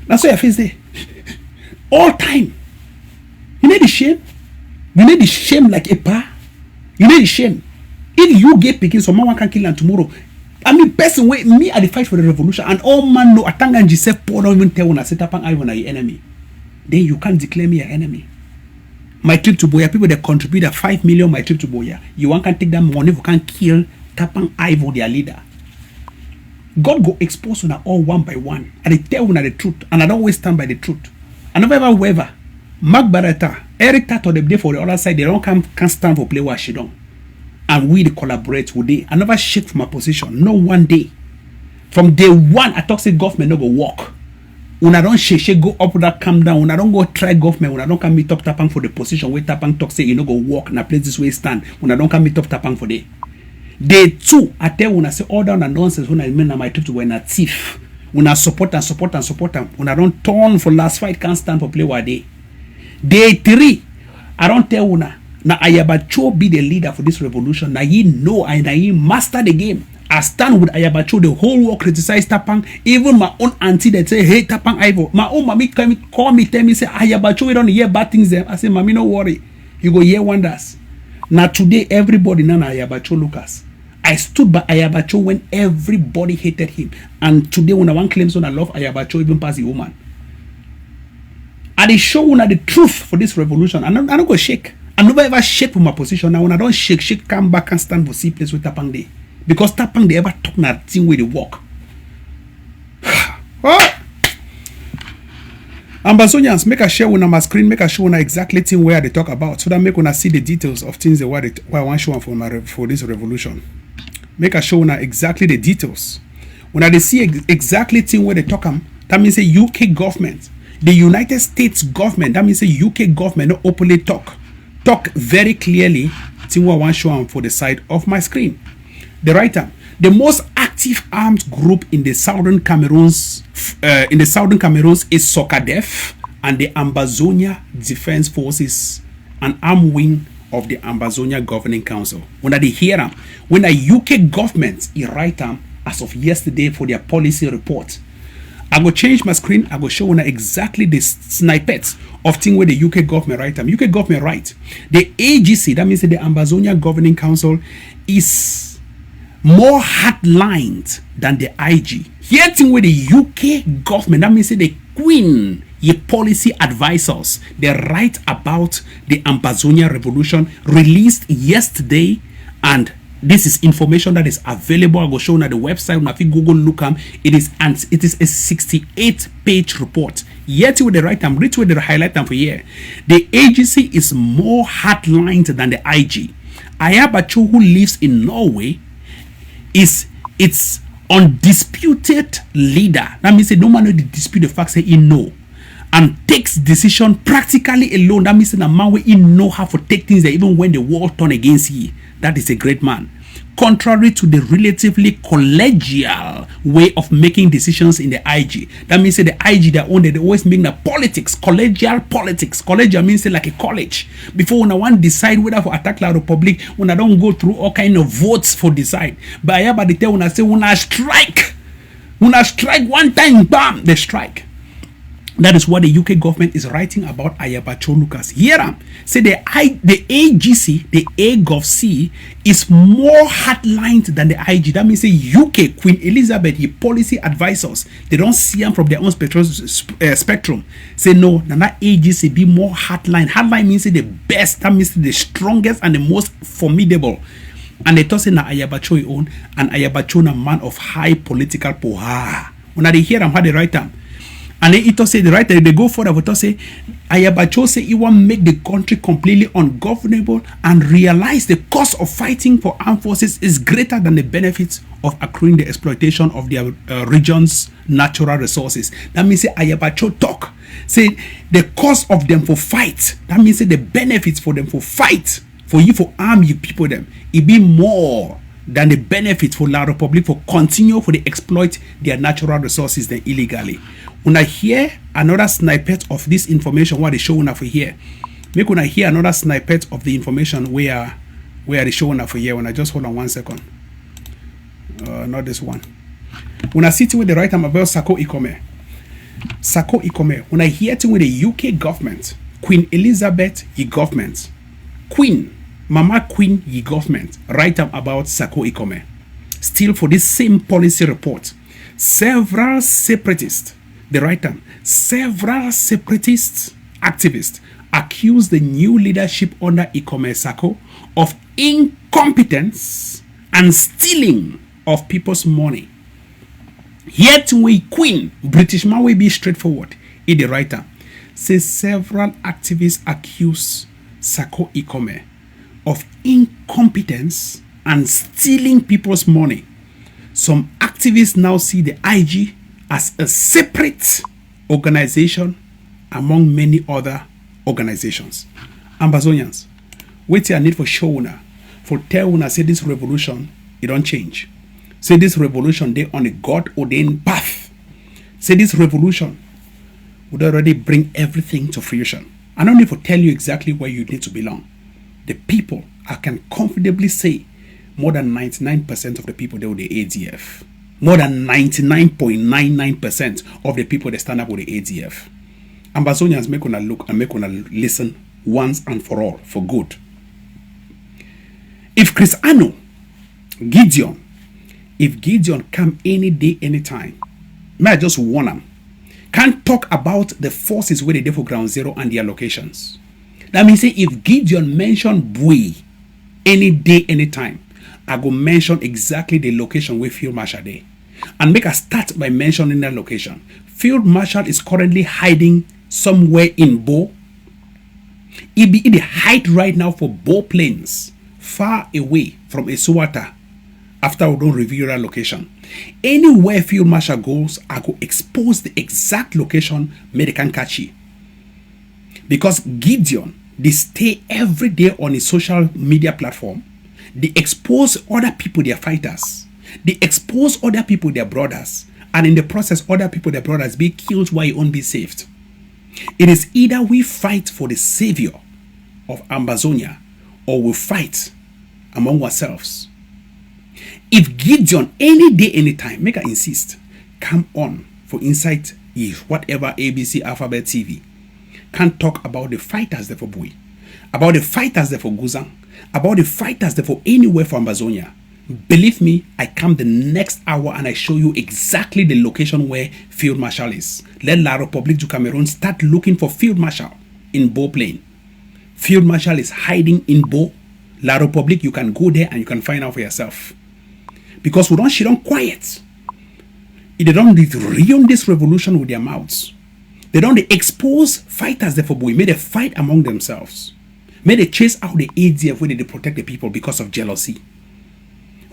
That's why your face there. All time. You need the shame. You need the shame like a pa. You need the shame. If you get picking, someone can kill them tomorrow. I mean, person way me at the fight for the revolution, and all man know Atanga Joseph Paul don't even tell when I set up an eye when I enemy. Then you can't declare me your enemy. My trip to Boya, people that contribute at 5 million my trip to Boya. You want can take that money who can kill Tapang Ivo their leader. God go expose on all one by one. And they tell una the truth. And I don't always stand by the truth. I never ever waver. Mark Barata, Eric Tato the day for the other side, they don't can't stand for play what she done. And we collaborate with they. I never shift from my position. No one day. From day one, I talk say government no go walk. When I don't shake go up that calm down. When I don't go try government. When I don't come meet up Tapang for the position where Tapang talk say you no go walk and I place this way stand. When I don't come meet up Tapang for day. Day two, I tell when I say all down and nonsense when I mean my trip to when I thief. When I support them. When I don't turn for last fight can't stand for play one day. Day three, I don't tell una. Now Ayabacho be the leader for this revolution. Now he know and he master the game. I stand with Ayabacho, the whole world criticize Tapang. Even my own auntie that say, hey Tapang Ivo. My own mommy call me, tell me, say Ayabacho, we don't hear bad things there. I say, mommy, no worry. You go hear wonders. Now today, everybody know Ayabacho Lucas. I stood by Ayabacho when everybody hated him. And today when I want claims on I love Ayabacho even past the woman. And they show una the truth for this revolution. I don't go shake. I never ever shake from my position. Now when I don't shake, come back and stand for see place with Tapang Day. Because Tapang they ever talk that thing where they walk. Oh! Ambazonians, make a share on my screen, make a show on exactly thing where they talk about. So that make una see the details of things that why I want to show for this revolution. Make a show on exactly the details. When I see exactly thing where they talk that means the UK government, the United States government, that means the UK government not openly talk very clearly thing what I want to show for the side of my screen. The writer, the most active armed group in the southern Cameroons is Socadef and the Ambazonian Defence Forces, an armed wing of the Ambazonia Governing Council. When they hear them, when the UK government write them as of yesterday for their policy report, I go change my screen. I go show you exactly the snippets of thing where the UK government write them. UK government write the AGC, that means the Ambazonia Governing Council, is more hardlined than the IG. Here thing where the UK government, that means the Queen, your policy advisors, they write about the Ambazonia revolution released yesterday, and this is information that is available. I will show you on the website. If you Google look them, it is a 68-page report. Yet with the right time, read with the highlight them for here. The agency is more hardlined than the IG. Ayabacho, who lives in Norway, is its undisputed leader. That means no man will dispute the fact, say he know, and takes decision practically alone. That means the man will know how to take things there, even when the war turn against ye. That is a great man. Contrary to the relatively collegial way of making decisions in the IG. That means the IG, they always make the politics, collegial politics. Collegial means like a college. Before when I want to decide whether to attack the Republic, when I don't go through all kind of votes for decide. But I by the time when I say when I strike one time, bam, they strike. That is what the UK government is writing about Ayabacho Lucas. Here, say the AGC, the AGovC, is more hardlined than the IG. That means the UK Queen Elizabeth, the policy advisors, they don't see them from their own spectrum. Say no, that AGC be more hardline. Hardline means the best. That means the strongest and the most formidable. And they toss in Ayabacho own, and Ayabacho a man of high political power. When they hear them, how they write them. And then it say the right, they go further, but say Ayabacho say he want to make the country completely ungovernable and realize the cost of fighting for armed forces is greater than the benefits of accruing the exploitation of their region's natural resources. That means say Ayabacho talk. Say the cost of them for fight. That means say the benefits for them for fight, for you for arm you people them, it be more than the benefits for La Republic for continue for the exploit their natural resources then illegally. When I hear another snippet of this information, what they showing up for here, make when I hear another snippet of the information where they showing up for here. When I just hold on 1 second, not this one. When I sit with the right time about Sako Ikome, when I hear thing with the UK government, Queen Elizabeth, ye government, Queen, Mama Queen, ye government, write up about Sako Ikome. Still for this same policy report, several separatists activists accuse the new leadership under Ikome Sako of incompetence and stealing of people's money. Yet we Queen, British man will be straightforward. In the writer says several activists accuse Sako Ikome of incompetence and stealing people's money. Some activists now see the IG as a separate organization among many other organizations. Ambazonians, wait till I need for show una, for tell una say this revolution, it don't change. Say this revolution, they on a God-ordained path. Say this revolution would already bring everything to fruition. I don't need to tell you exactly where you need to belong. The people, I can comfortably say, more than 99% of the people, they were the ADF. More than 99.99% of the people that stand up with the ADF. Ambazonians make una look and make una listen once and for all, for good. If Gideon come any day, anytime, may I just warn them, can't talk about the forces where they did for ground zero and their locations. That means say if Gideon mention Bui any day, anytime, I go mention exactly the location where Field Marshal dey. And make a start by mentioning that location. Field Marshal is currently hiding somewhere in Bo. He be in the height right now for Bo Plains, far away from Eswata. After we don't reveal that location, anywhere Field Marshal goes, I go expose the exact location where they can catch you. Because Gideon, they stay every day on his social media platform. They expose other people, their fighters. They expose other people, their brothers. And in the process, other people, their brothers, be killed while you won't be saved. It is either we fight for the savior of Ambazonia or we fight among ourselves. If Gideon, any day, anytime, make her insist, come on for Insight Eve, whatever ABC Alphabet TV, can talk about the fighters there for Bui, about the fighters there for Guzan, about the fighters there for anywhere for Ambazonia. Believe me, I come the next hour and I show you exactly the location where Field Marshal is. Let La République du Cameroun start looking for Field Marshal in Bo Plain. Field Marshal is hiding in Bo. La République, you can go there and you can find out for yourself. Because we don't shit on quiet. They don't ruin this revolution with their mouths. They don't expose fighters there for Boy. May they fight among themselves. May they chase out the ADF where they protect the people because of jealousy.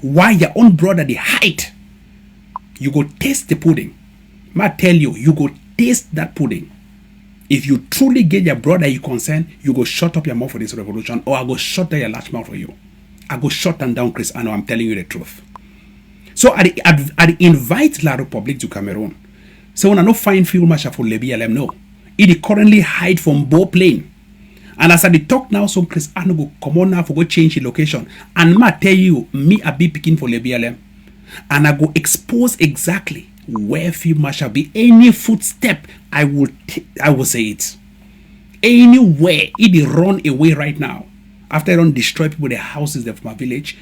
Why your own brother they hide? You go taste the pudding. I tell you, you go taste that pudding. If you truly get your brother you concern, you go shut up your mouth for this revolution, or I go shut down your large mouth for you. I go shut down Chris Ano. I'm telling you the truth. So I invite La République du Cameroun. So when I no find Field Marshal for BLM, no. It currently hide from Bo Plain. And as I talk now, so Chris Ano go come on now for go change the location. And I tell you, me I be picking for BLM. And I go expose exactly where Field Marshal be. Any footstep, I will say it. Anywhere, it run away right now. After I don't destroy people, their houses there from my village,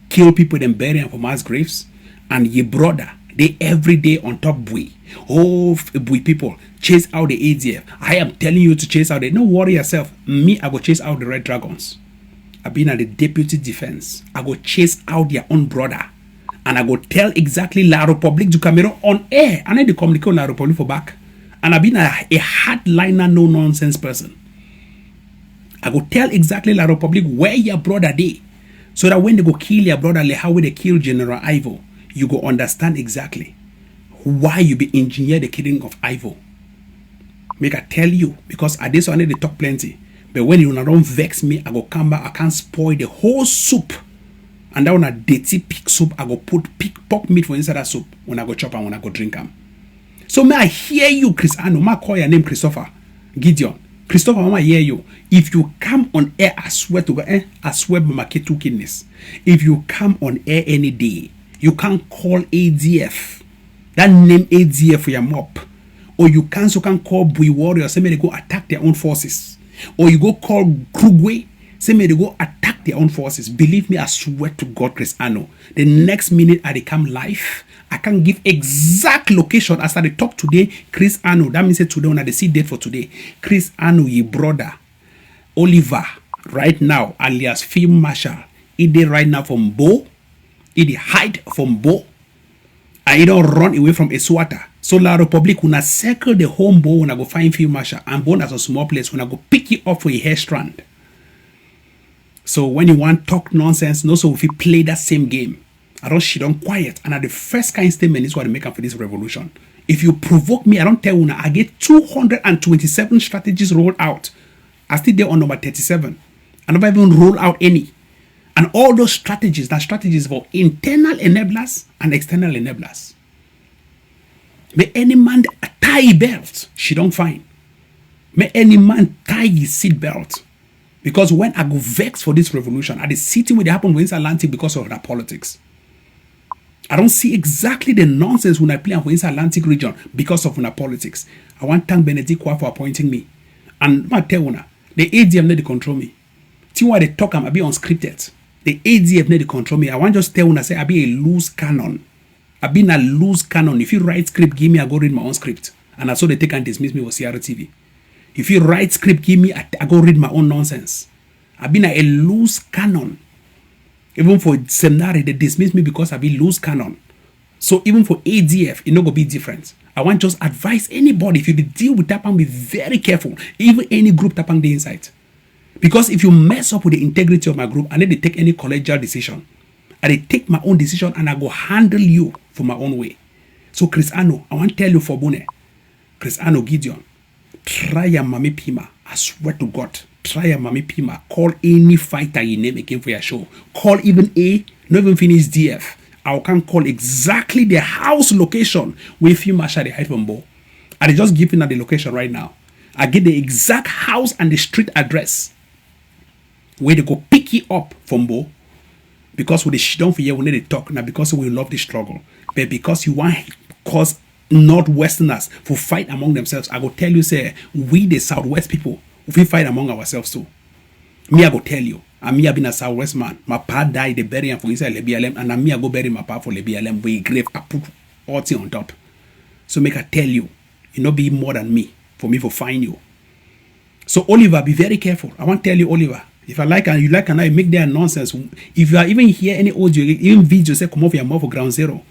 kill people, then bury them for mass graves. And your brother, they every day on top Bui. Oh, Bui people, chase out the ADF. I am telling you to chase out the. No worry yourself. Me, I go chase out the Red Dragons. I've been at the deputy defense. I go chase out their own brother. And I go tell exactly La République du Cameroun on air. And then they communicate with La République for back. And I've been a hardliner, no nonsense person. I go tell exactly La République where your brother they. So that when they go kill your brother, like how they kill General Ivo, you go understand exactly why you be engineer the killing of Ivo. Make I tell you, because at this one they talk plenty. But when you don't vex me, I go come back, I can't spoil the whole soup. And that one a dirty pig soup, I go put pork meat for inside that soup when I go chop and when I go drink them. So may I hear you, Chris Ano, may I call your name Christopher Gideon. Christopher, mama hear you. If you come on air, I swear to God, I swear by my two kidneys. If you come on air any day, you can't call ADF. That name ADF for your mop. Or you can call Bui warriors, say may they go attack their own forces. Or you go call Krugwe, say may they go attack their own forces. Believe me, I swear to God, Chris Ano. The next minute I come live, I can give exact location as I talk today. Chris Ano, that means today when I see date for today. Chris Ano, your brother, Oliver, right now, alias Field Marshal, he did right now from Bo. He hide from Bo. And he don't run away from Eswata. So La République, when I circle the home Bo, when I go find Field Marshal, and Bo as a small place, when I go pick you up for a hair strand. So when you want talk nonsense, no, so if you play that same game, I don't shit on quiet. And at the first kind statement is what I make up for this revolution. If you provoke me, I don't tell you, I get 227 strategies rolled out. I still there on number 37. I never even roll out any. And all those strategies, that strategies for internal enablers and external enablers. May any man tie a belt, she don't find. May any man tie his seat belt. Because when I go vex for this revolution, at the city where they happen with Atlantic because of that politics. I don't see exactly the nonsense when I play for Atlantic region because of that politics. I want to thank Benedict Kwa for appointing me. And I tell you, the ADM need to control me. See why they talk, I be unscripted. The ADF need to control me. I want to just tell you, say I be a loose cannon. I be a loose cannon. If you write script, give me, I go read my own script. And that's so they take and dismiss me for CRTV. If you write script, give me, I go read my own nonsense. I've been a loose cannon. Even for seminary, they dismiss me because I be loose cannon. So even for ADF, it not gonna be different. I want just advise anybody, if you deal with Tapang, be very careful. Even any group Tapang the inside. Because if you mess up with the integrity of my group, I need to take any collegial decision. I take my own decision and I go handle you for my own way. So Chris Ano, I want to tell you for Bune, Chris Ano Gideon, try your mami pima. I swear to God. try a Mami Pima. Call any fighter you name again for your show. Call even A, not even finish DF. I can call exactly the house location where Field Marshal they hide from Bo. I just giving at the location right now. I get the exact house and the street address where they go pick you up from Bo. Because we don't for you, we need to talk now because we love the struggle. But because you want cause Northwesterners for fight among themselves, I go tell you, say, we the Southwest people, we fight among ourselves too. Me, I go tell you, and me, I been a Southwest man. My pa died, they bury him for inside Lebialem, and me, I go bury my pa for Lebialem. We grave, I put all thing on top. So make I tell you, you not be more than me for me to find you. So Oliver, be very careful. I want to tell you, Oliver. If I like and you like and I make their nonsense. If you are even hear any audio, even video say come off your mouth for ground zero,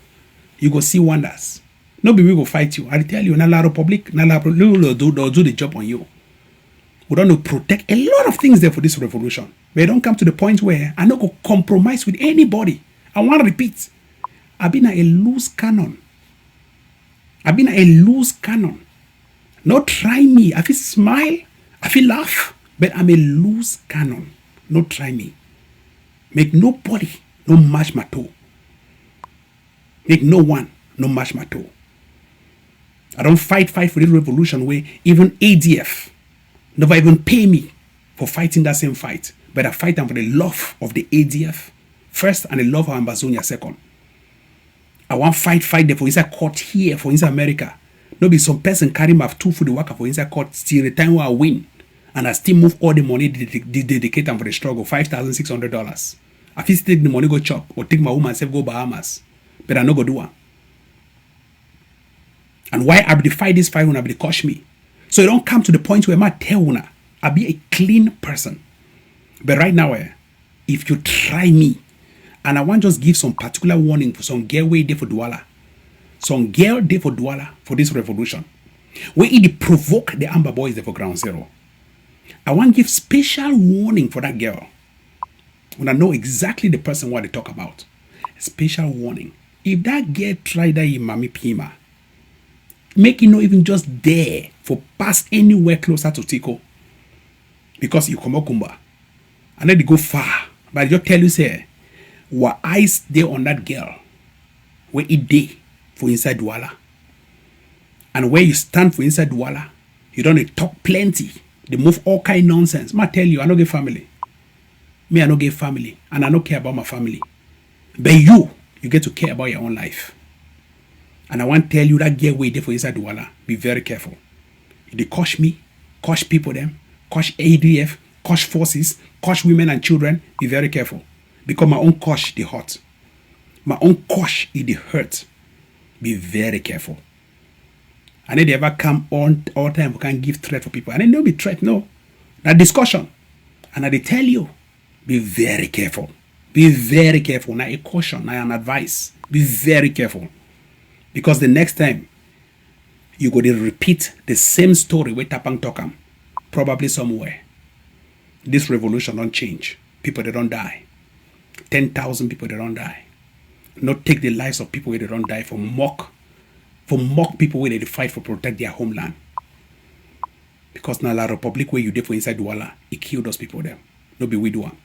you go see wonders. Nobody will fight you. I tell you, na republic, will do the job on you. We don't know protect a lot of things there for this revolution. But don't come to the point where I not go compromise with anybody. I want to repeat. I've been a loose cannon. I've been a loose cannon. Not try me. I feel smile. I feel laugh. But I'm a loose cannon. Not try me. Make nobody no match my toe. Make no one no match my toe. I don't fight for this revolution where even ADF never even pay me for fighting that same fight. But I fight them for the love of the ADF first and the love of Ambazonia second. I want fight there for inside court here for inside America. No be some person carry my two for the worker for inside court till the time where I win. And I still move all the money dedicate them for the struggle, $5,600. I feel take the money go chop or take my woman self go Bahamas. But I no go do one. And why I be fight this fight when I be coach me. So you don't come to the point where I tell una I be a clean person. But right now, if you try me, and I want just give some particular warning for some girl way there for Douala. Some girl there for Douala for this revolution. Where it provoke the Amba boys there for ground zero. I want to give special warning for that girl. When I know exactly the person what they talk about. Special warning. If that girl try that in Mami Pima, make it not even just there for pass anywhere closer to Tiko. Because you come up Kumba. And then they go far. But I just tell you, say, what eyes there on that girl, where it day for inside Douala. And where you stand for inside Douala, you don't talk plenty. They move all kind of nonsense. I tell you, I don't get family. Me, I don't get family. And I don't care about my family. But you get to care about your own life. And I want to tell you that girl way there for inside Douala. Be very careful. If they crush me, crush people them, crush ADF, crush forces, crush women and children, be very careful. Because my own crush, they hurt. My own crush, it hurt. Be very careful. And then they ever come on all time, we can give threat for people. And then they'll be threat, no. That discussion. And I tell you, be very careful. Be very careful. Now a caution, now an advice. Be very careful. Because the next time, you go to repeat the same story with Tapang Tokam. Probably somewhere. This revolution don't change. People, they don't die. 10,000 people, they don't die. Not take the lives of people where they don't die for mock people where they fight for protect their homeland. Because now La Republic where you did for inside Douala, it killed those people there. No be we do one.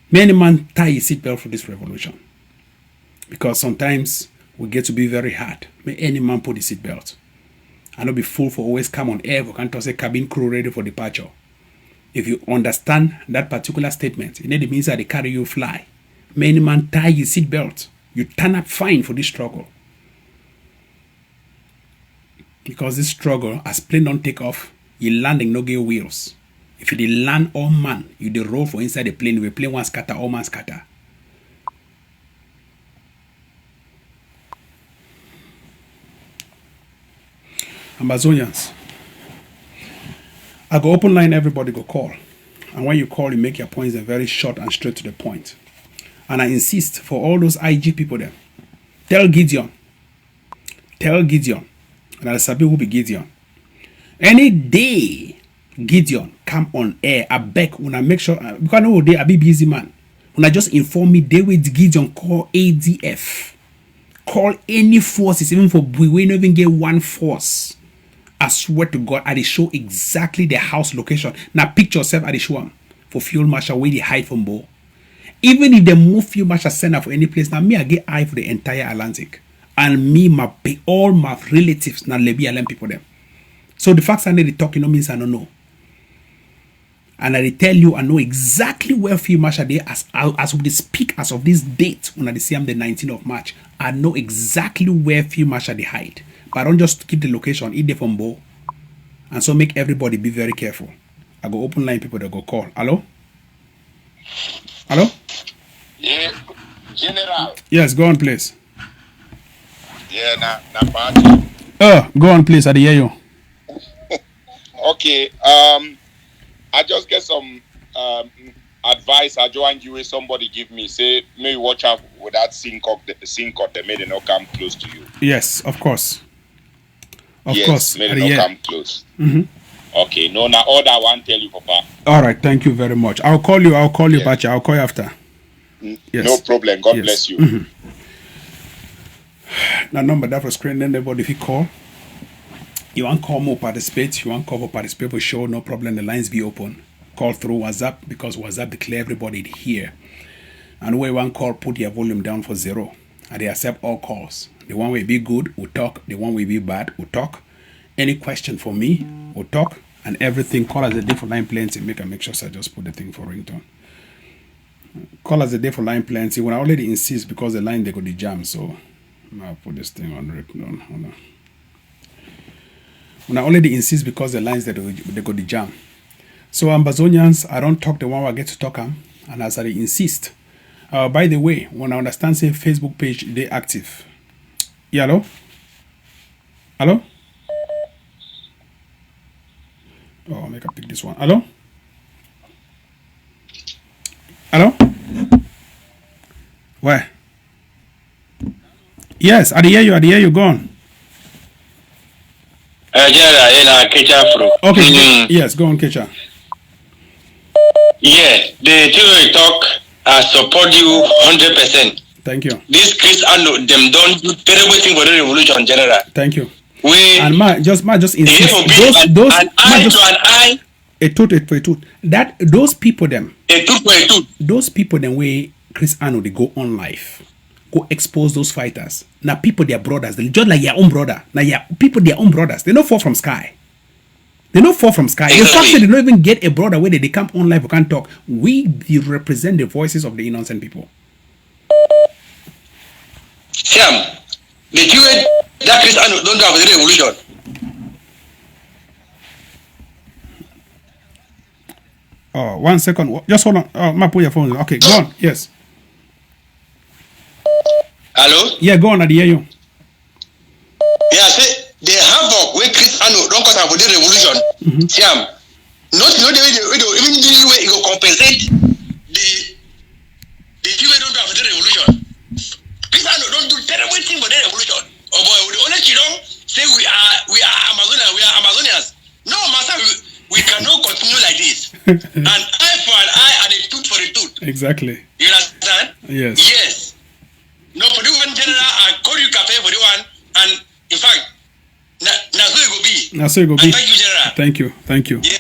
Many man tie his seatbelt for this revolution. Because sometimes we get to be very hard. May any man put his seatbelt. I not be fool for always come on air. We can't say cabin crew ready for departure. If you understand that particular statement, it means that they carry you fly. Many man tie his seatbelt. You turn up fine for this struggle. Because this struggle, as plane don't take off, you landing no get wheels. If you land all man, you the roll for inside the plane, we plane one scatter, all man scatter. Ambazonians, I go open line, everybody go call. And when you call, you make your points very short and straight to the point. And I insist for all those IG people there, tell Gideon, and I'll sabi who be Gideon. Any day Gideon come on air, I beg una make sure, because no day I be busy man. Una just inform me day with Gideon call ADF. Call any forces, even for we don't even get one force. I swear to God, I dey show exactly the house location. Now picture yourself at the show am for field marshal where they hide from Bo. Even if they move field marshal center for any place, now me I get eye for the entire Atlantic. And me, all my relatives, now Lebi Alem people them. So the fact that they talk, means I don't know. And I tell you, I know exactly where field marshal they as we speak as of this date when I see them the 19th of March. I know exactly where field marshal they hide. But I don't just keep the location, eat the from Bo. And so make everybody be very careful. I go open line people that go call. Hello? Hello? Yeah, General. Yes, go on, please. Yeah, na party. Go on, please. I hear you. Okay. I just get some advice. I joined you. Somebody give me say, maybe watch out with that sync of the made it not come close to you. Yes, of course. Of yes, course. made it not come close. Mm-hmm. Okay. No, now all that I want tell you, Papa. All right. Thank you very much. I'll call you. Yes. Bacha. I'll call you after. Yes. No problem. God bless you. Mm-hmm. Now, number that for screen, then everybody if you call. You want call more participate, you want call for participate for sure, no problem. The lines be open. Call through WhatsApp because WhatsApp declare everybody here. And where you want call, put your volume down for 0. And they accept all calls. The one will be good, we'll talk. The one will be bad, we'll talk. Any question for me, we'll talk. And everything, call us a day for line plenty. Make sure I just put the thing for ringtone. Call us a day for line plenty. When I already insist because the line they go to jam, so I'll put this thing on written on. Hold on. When I already insist because the lines that they go the jam. So Ambazonians, I don't talk the one I get to talk and as I insist. By the way, when I understand say Facebook page they active. Yeah, hello? Hello? Oh, I'll make a pick this one. Hello? Hello? Where? Yes, I hear you, go on. Okay, yes, go on, Kecha. Yeah, the thing we talk, I support you 100%. Thank you. This Chris and them don't do terrible thing for the revolution, General. Thank you. We and just insist those a tooth that those people them those people them way Chris Anno they go on live. Go expose those fighters. Now people their brothers, they just like your own brother. Now people their own brothers. They don't fall from sky. They don't fall from sky. Exactly. The fact that they don't even get a brother where they come on live or can't talk. We represent the voices of the innocent people. Sam, the Jew that Chris Anno don't have the revolution. Oh, 1 second. Just hold on. Oh, ma put your phone. Okay, go on. Yes. Hello? Yeah, go on, I hear you. Yeah, say the havoc where Chris Anno don't cause for the revolution. Siam, not the way even the way it will compensate the Jew don't have the revolution. Chris Anno don't do terrible thing for the revolution. Oh boy, we only children say we are Amazonians. No, master, we cannot continue like this. An eye for an eye and a tooth for a tooth. Exactly. You understand? Yes. Yes. No, for the one general, I call you cafe for the one, and in fact, now so it will be. Now so it will be. Thank you, general. Thank you. Yeah.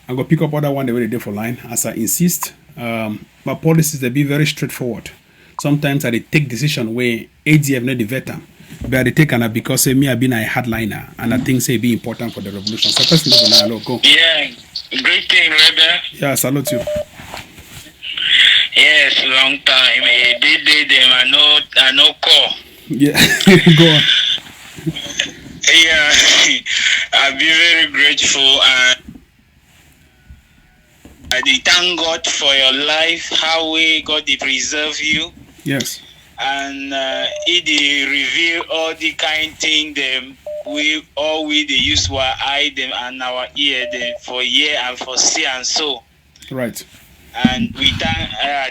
I'm gonna pick up other one the way they did for line. As I insist, my policies they be very straightforward. Sometimes I take decision where ADF not the veteran, but I take and because say me I been a hardliner and I think say it be important for the revolution. So person never go. Yeah, great thing, brother. Yeah, salute you. Yes, long time. Did them I no call. Yeah, go on. Yeah, I'll be very grateful and I thank God for your life, how we God they preserve you. Yes. And it reveal all the kind thing them we they use our eye them and our ear them for year and for see and so. Right. And we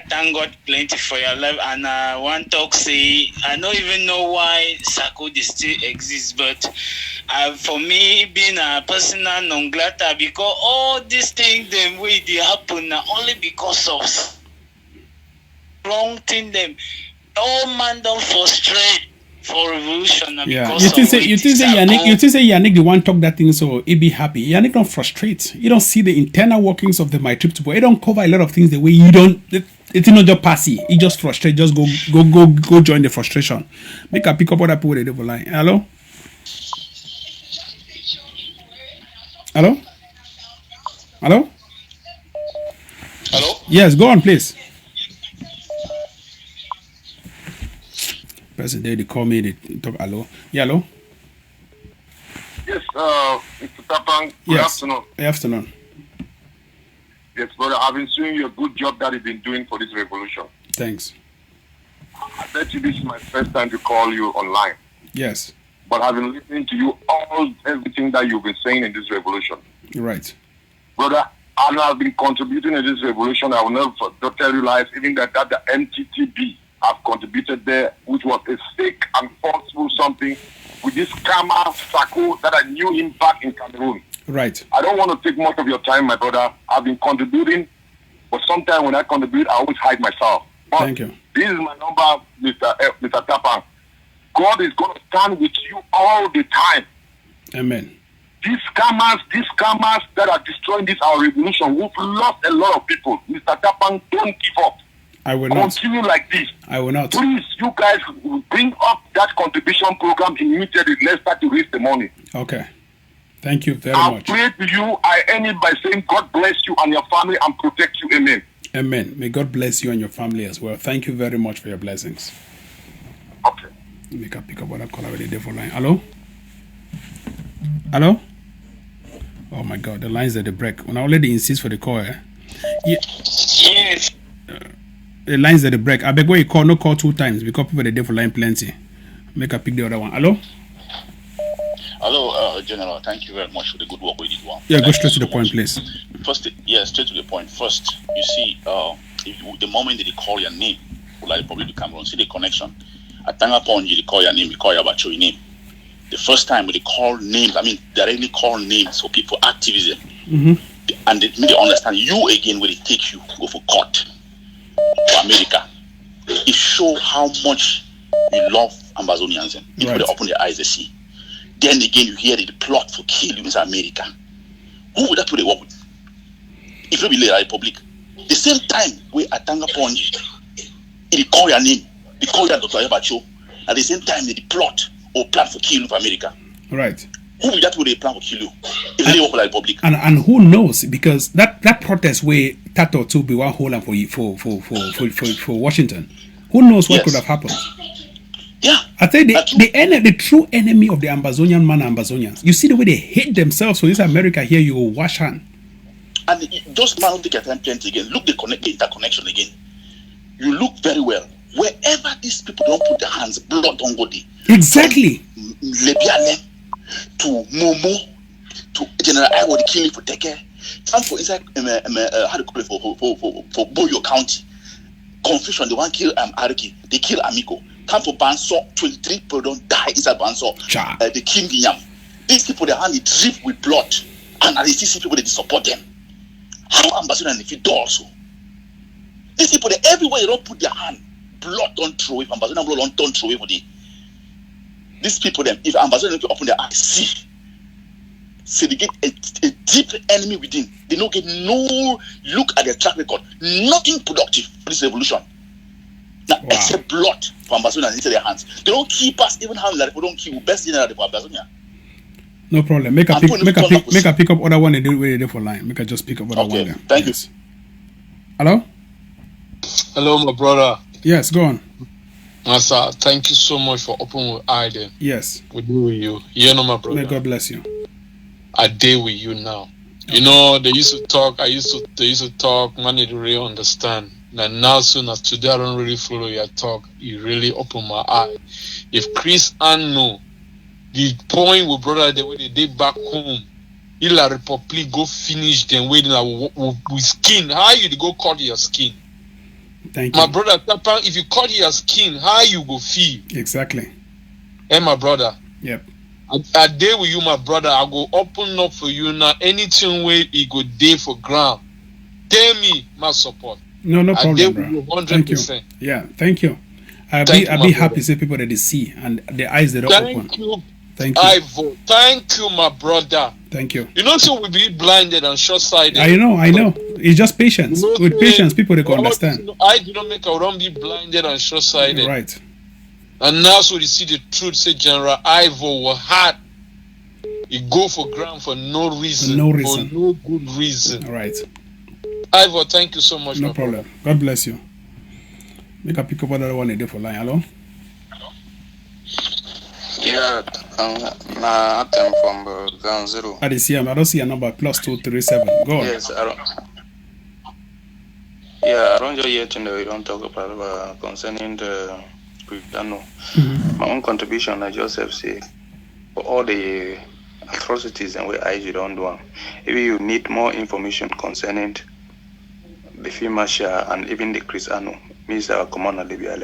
thank God plenty for your life. And one talk say, I don't even know why Sakodi still exists, but for me, being a personal non grata, because all these things them way they happen only because of wrong thing them. All man don't frustrate for revolution. Yeah, Because you think of say Yannick the one talk that thing so he be happy. Yannick don't frustrate. You don't see the internal workings of the my trip to boy. He don't cover a lot of things the way you don't. It's not just passy. He just frustrate. Just go join the frustration. Make a pick up other people with the devil line. Hello. Hello. Hello. Hello? Yes, go on, please. Person they call me, they talk hello. Yeah, hello? Yes, Mr. Tapang, good afternoon. Good afternoon. Yes, brother, I've been seeing you a good job that you've been doing for this revolution. Thanks. I bet you this is my first time to call you online. Yes. But I've been listening to you everything that you've been saying in this revolution. You're right. Brother, I've been contributing in this revolution. I will never tell you lies, even that the MTTB have contributed there, which was a fake and falseful something with this Kama Sako that I knew him back in Cameroon. Right. I don't want to take much of your time, my brother. I've been contributing, but sometimes when I contribute, I always hide myself. But Thank you. This is my number, Mr. Tapang. God is going to stand with you all the time. Amen. These scammers that are destroying this our revolution, we've lost a lot of people. Mr. Tapang, don't give up. I will not. Continue like this. I will not. Please, you guys bring up that contribution program immediately. Let's start to raise the money. Okay. Thank you very I much. pray to you. I end it by saying God bless you and your family and protect you. Amen. Amen. May God bless you and your family as well. Thank you very much for your blessings. Okay. Make a pick up what I call already there for line. Hello? Hello? Oh my God, the lines at the break. When I already insist for the call, Yes. The lines at the break. I beg where you call, no call 2 times because people are there for line plenty. Make a pick the other one. Hello? Hello, General. Thank you very much for the good work we did. Yeah, go straight to the point, please. First, straight to the point. First, you see, the moment that they call your name, like probably the Cameroon, see the connection. At Tangapon, they call your name, they call your name. The first time when they call names, I mean, directly call names for people, activism. Mm-hmm. And they understand you again when they take you, go for court for America. It shows how much you love Ambazonians. If Right. they open their eyes, they see. Then again, you hear the plot for killing in America. Who would that put a work with? If you be the Republic, the same time we at Tangapon, they call your name, they call your Dr. Ebacho. At the same time, they plot or plan for killing for America. Right. Who will that put a plan for kill you? If they work for the Republic. And who knows? Because that protest where Tato to be one whole for Washington. Who knows what Yes. could have happened? Yeah. I tell you, the true enemy of the Ambazonian man are Ambazonians. You see the way they hate themselves. So this America here, you will wash hand. And those man don't take your time plenty again. Look the interconnection again. You look very well. Wherever these people don't put their hands, blood don't go there. Exactly. From Lebiane to Momo to General I would kill you for take care. Come for inside how to call it for Boyo County. Confusion, they want to kill Ariki, they kill Amico. Come for Banso, 23 people don't die inside Banso. The King Yam. These people, their hand is drip with blood. And they see people that support them. How Ambassador and if you do also. These people, they everywhere they don't put their hand, blood don't throw away. Ambassador blood don't throw away for them. These people, them, if Ambassador don't open their eyes, see they get a deep enemy within. They don't get no look at their track record. Nothing productive for this revolution. Now, except blood for Ambazonia into their hands. They don't keep us, even how like, we don't keep best general for Ambazonia. No problem. Make a pick up other one and do it for line. Make a just pick up other one there. Thank you. Hello? Hello, my brother. Yes, go on. Master, thank you so much for opening with I there. Yes. We do with you. You know, my brother. May God bless you. I deal with you now. You know, they used to talk, they used to talk, man, they don't really understand. And now, soon as today, I don't really follow your talk. You really open my eye. If Chris and know the point with brother the way they did back home, il la Republic go finish them waiting with skin. How you go cut your skin? Thank you. My brother, if you cut your skin, how you go feel? Exactly. Hey, my brother. Yep. I deal with you, my brother. I go open up for you now. Anything where it go day for ground. Tell me my support. No problem, I deal bro. with you 100%. Thank you. Yeah, thank you. I'll be happy to see people that they see and the eyes that are open. Thank you. Ivo, thank you, my brother. Thank you. You know, so we be blinded and short-sighted. I know. It's just patience. With patience, people they can understand. I do not make I don't be blinded and short-sighted. Right. And now, so you see the truth. Say General Ivo was hard. He go for ground for no reason. For no good reason. All right. Ivo, thank you so much. No problem. God bless you. Make a pick up another one a day for line. Hello. Yeah, I'm from ground zero. I don't see a number +237. Go on. Yes, I don't just yet we don't talk about concerning the Britanno. My own contribution, I just have to say, for all the atrocities and where I don't do. If you need more information concerning the field marshal and even the Cristiano, means our commander Libya,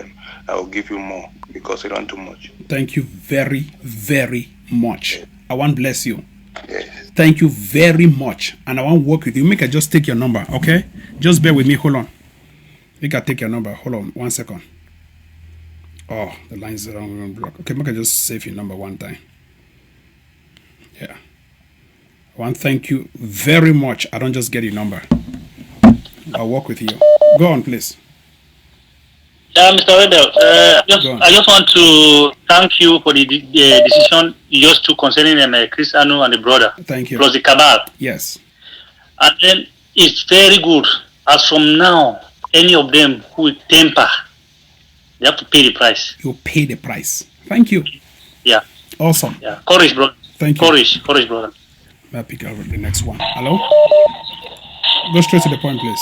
I will give you more because you don't too much. Thank you very, very much. I want to bless you. Yes. Thank you very much. And I want to work with you. Make I just take your number, okay? Just bear with me. Hold on. Make I take your number. Hold on 1 second. Oh, the lines are on block. Okay, make I just save your number one time. Yeah. I want to thank you very much. I don't just get your number. I'll work with you. Go on, please. Mr. Wendell, I just want to thank you for the decision you just took concerning Cristiano and the brother. Thank you. Plus the cabal. Yes. And then it's very good. As from now, any of them who will temper, they have to pay the price. You pay the price. Thank you. Yeah. Awesome. Yeah. Courage, brother. Thank you. Courage, brother. I'll pick over the next one. Hello? Go straight to the point, please.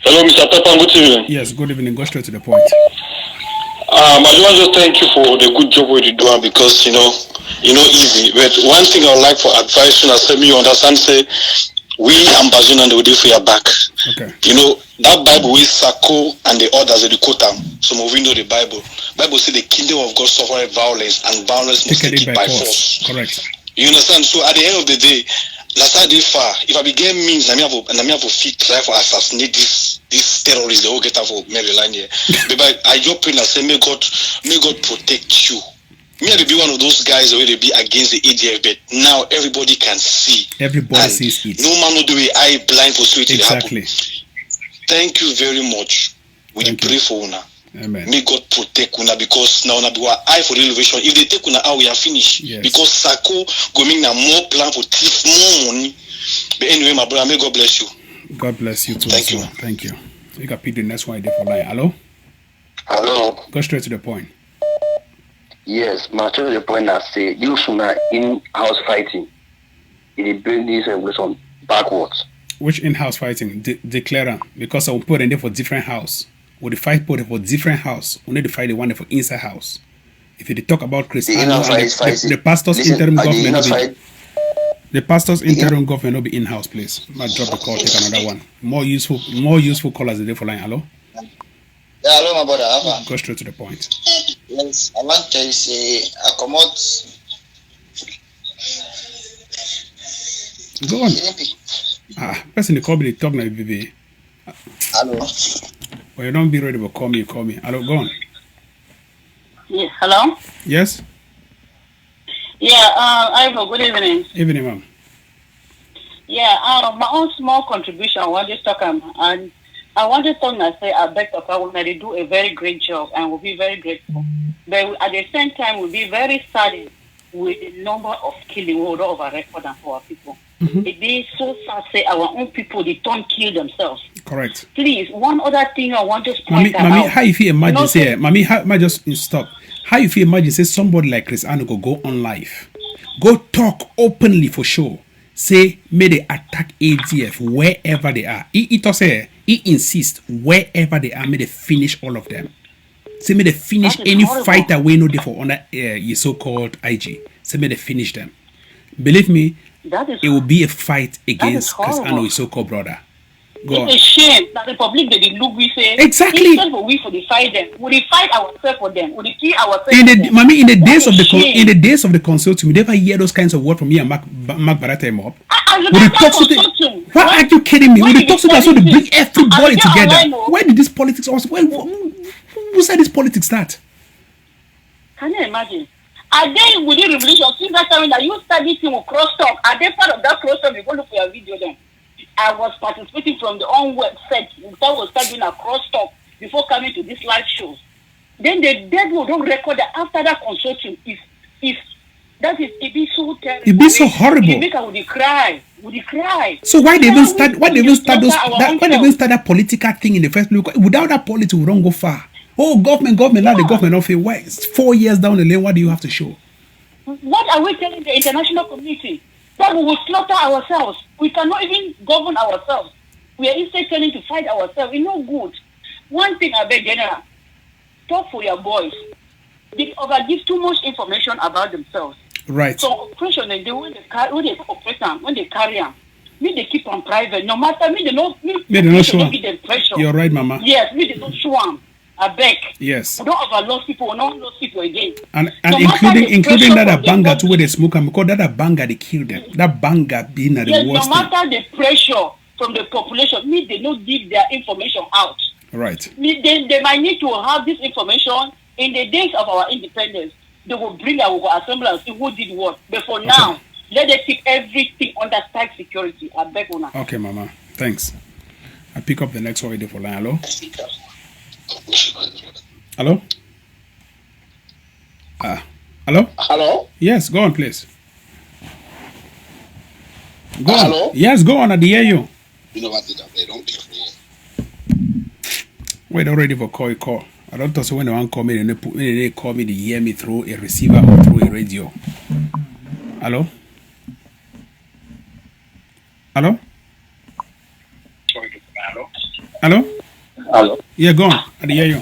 Hello, Mr. Pepper, good evening. Yes, good evening. Go straight to the point. I just want to thank you for the good job you're doing because, easy. But one thing I would like for advice, me understand, say, we Ambazonian, they will do for your back. Okay. That Bible with Sako and the others, they quote them. Some of you know the Bible. Bible says the kingdom of God suffered violence and violence must take it by force. Correct. You understand? So at the end of the day, last time they far, if I begin means, I have a fit try for assassinate this terrorists, they all get out for Maryland here. But I just pray and say, may God protect you. Me, I be one of those guys where they be against the ADF, but now everybody can see. Everybody sees it. No man will do it. I blind for it to happen. Exactly. Thank you very much. We pray for Una. Amen. May God protect Una because now Una be eye for elevation. If they take Una out, we are finished. Yes. Because Sako go make now more plan for thief more money. But anyway, my brother, may God bless you. God bless you too. Thank you. Thank you. You can pick the next one for line. Hello? Hello. Go straight to the point. Yes, my to the point that say you should not in-house fighting. It bring this revolution backwards. Which in-house fighting? Declare because I will put in there for different house. With the fight put for different house, we need to fight the one for inside house. If you talk about Cristiano, the pastor's interim government, the pastor's interim government will be in-house, please. I might drop the call, take another one. More useful callers the day for line. Hello? Yeah, hello, my brother. Go straight to the point. Yes, I want to say, I come out. Go on. Person, they call me, they talk now, baby. Hello. Well, you don't be ready, but call me. Hello, go on. Yes, hello? Yes? Yeah, Ivo, good evening. Evening, ma'am. Yeah, my own small contribution, I want to talk and I want to talk and say, I beg of our they do a very great job and we'll be very grateful. But at the same time, we'll be very saddened with the number of killing all over record and for our people. It is so sad, say our own people, they don't kill themselves. Correct. Please, one other thing I want to point out. Mami, how if you imagine, say, Mami, how I just stop. How if you imagine, say, somebody like Cristiano go on live, go talk openly for sure, say, may they attack ADF wherever they are. He insists wherever they are, may they finish all of them. Say, may they finish any fighter we know they for under your so-called IG. Say, may they finish them. Believe me, it will be a fight against Cristiano, his so-called brother. It's a shame that the public they look we say exactly. Instead for we for the fight them, would they fight ourselves for them? Would they kill ourselves? Mami, in the days of the consortium, we never hear those kinds of words from me and Mark Barata mob. Why are you kidding me? Would they talk to them so they bring everybody together? Where did this politics also? Who said this politics start? Can you imagine? Are they within revolution? Since that time that you studied thing with crosstalk, are they part of that crosstalk? You go look for your video then. I was participating from the on website. We was studying a crosstalk before coming to these live shows. Then the devil don't record that after that consortium. If that is, it be so terrible. It be so horrible. It make would cry. So why they even start? Why they even start those? Why they even start that political thing in the first place? Without that politics, we don't go far. Oh, government. Now the government of it. Why? It's 4 years down the lane. What do you have to show? What are we telling the international community? That we will slaughter ourselves. We cannot even govern ourselves. We are instead turning to fight ourselves. It's no good. One thing I beg, General, talk for your boys. They overgive too much information about themselves. Right. So operation, when they operate them, when they carry them, they keep on private. No matter me, they don't show give them pressure. You're right, Mama. Yes, me they don't show them. I beg. Yes. We don't overload people. We don't lose people again. And no including that banger too, where they smoke and because that banger they kill them. That banger being at the worst. No matter the pressure from the population, me they don't give their information out. Right. They might need to have this information in the days of our independence. They will bring our assembly and see who did what. But for now, let them keep everything under tight security. I beg you now. Okay, Mama. Thanks. I pick up the next one for line. Hello? Hello? Hello? Hello? Yes, go on, please. Go on. Hello? Yes, go on. I hear you. You know what they don't pick me. Wait, already for call. I don't think so when they call me, they call me, they hear me through a receiver or through a radio. Hello? Hello? Hello? Hello. Yeah, go on. I hear you.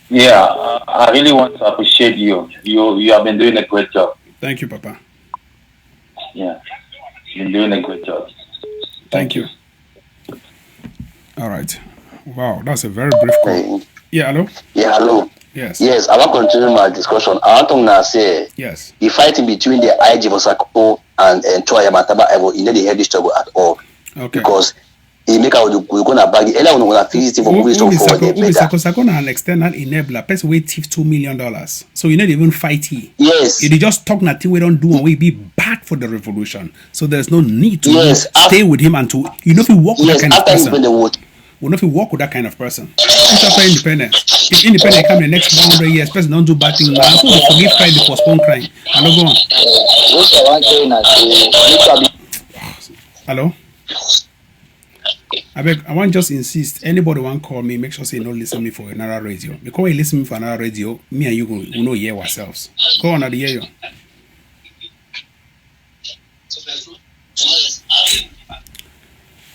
Yeah, I really want to appreciate you. You have been doing a great job. Thank you, Papa. Yeah, you've been doing a great job. Thank you. All right. Wow, that's a very brief call. Yeah, hello? Yeah, hello. Yes. Yes, I want to continue my discussion. I want to now say, yes, the fighting between the IG Vosako and Troya Mataba, you know, they had this trouble at all. Okay. Because he make out we're gonna bag it. Everyone will have fees for moving so forward. Sako na an external enabler. Person wey thief $2 million. So you not even fight he. Yes. If they just talk nothing, we don't do and we be bad for the revolution. So there's no need to stay with him and to if you walk with that kind of person. Well, if you work with that kind of person, it's after independence. If independent come in the next 100 years, person don't do bad things now. So we forgive crime, they postpone crime. Hello, go on. Hello? I want just insist, anybody want call me, make sure say no listen me for another radio. Because you listen me for another radio, me and you will know hear ourselves. Go on, I hear you.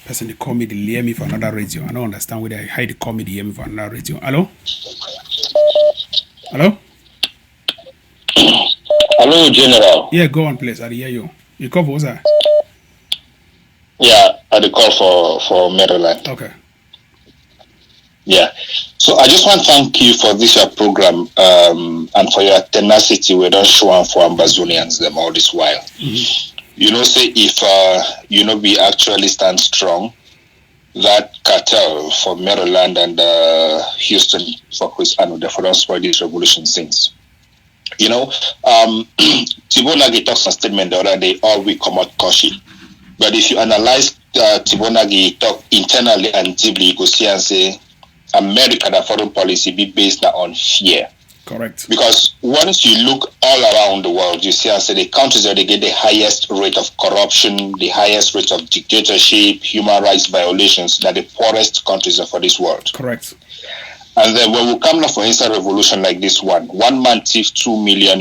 Person they call me, they hear me for another radio. I don't understand whether I hide they call me, they hear me for another radio. Hello? Hello? Hello, General. Yeah, go on, please. I hear you. You call for what's that? Yeah, I had a call for Maryland. Okay. Yeah. So I just want to thank you for this your program and for your tenacity. We don't show up for Ambazonians them all this while. Mm-hmm. You know, say if we actually stand strong, that cartel for Maryland and Houston for Chris Anu, they don't spoil this revolution since. You know, Tibonagi talks a statement the other day, all we come out cautious. But if you analyze Tibonagi talk internally and deeply, you go see and say America, the foreign policy be based on fear. Correct. Because once you look all around the world, you see and say the countries that they get the highest rate of corruption, the highest rate of dictatorship, human rights violations, that the poorest countries are for this world. Correct. And then when we come now for instant revolution like this one man thief $2 million.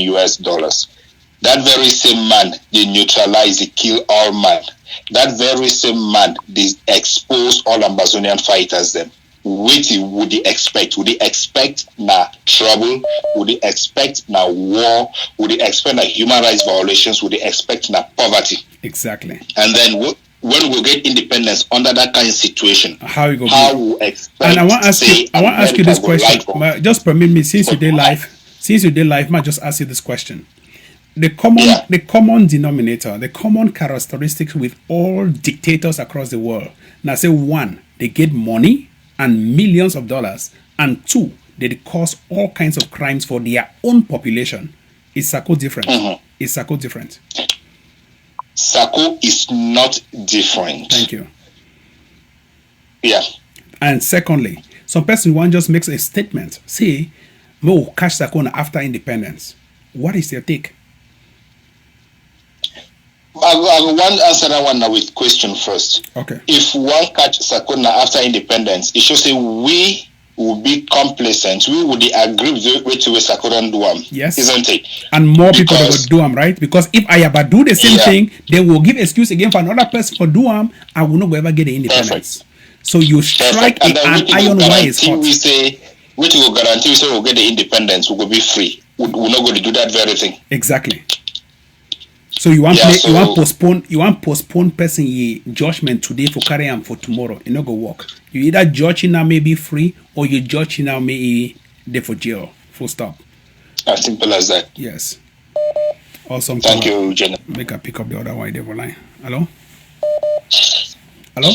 That very same man, they neutralize, they kill all man. That very same man, they expose all Ambazonian fighters them. What would they expect? Would they expect na trouble? Would they expect na war? Would they expect na human rights violations? Would they expect na poverty? Exactly. And then when we get independence under that kind of situation, how we expect? And I want to ask you this question. Just permit me, since you did live, I just ask you this question. The common denominator, the common characteristics with all dictators across the world. Now say one, they get money and millions of dollars, and two, they cause all kinds of crimes for their own population. Is Sako different? Is Sako different? Sako is not different. Thank you. Yeah. And secondly, some person one just makes a statement. Say, "Mo catch Sako after independence." What is your take? I want to answer that one now with question first. Okay. If one catch Sakuna after independence, it should say we will be complacent. We would agree with Sakuna do them. Yes. Isn't it? And more people that would do them, right? Because if I ever do the same thing, they will give excuse again for another person for do them. I will not ever get the independence. Perfect. So you strike an iron wire is hot. We say, we will guarantee we say we'll get the independence. We will be free. We're not going to do that very thing. Exactly. So you want you want postpone person ye judgment today for carry on for tomorrow. It not go work. You either judge now may be free or you judge now may there for jail. Full stop. As simple as that. Yes. Awesome. Thank you, Jenna. Make a pick up the other one there for line. Hello? Hello?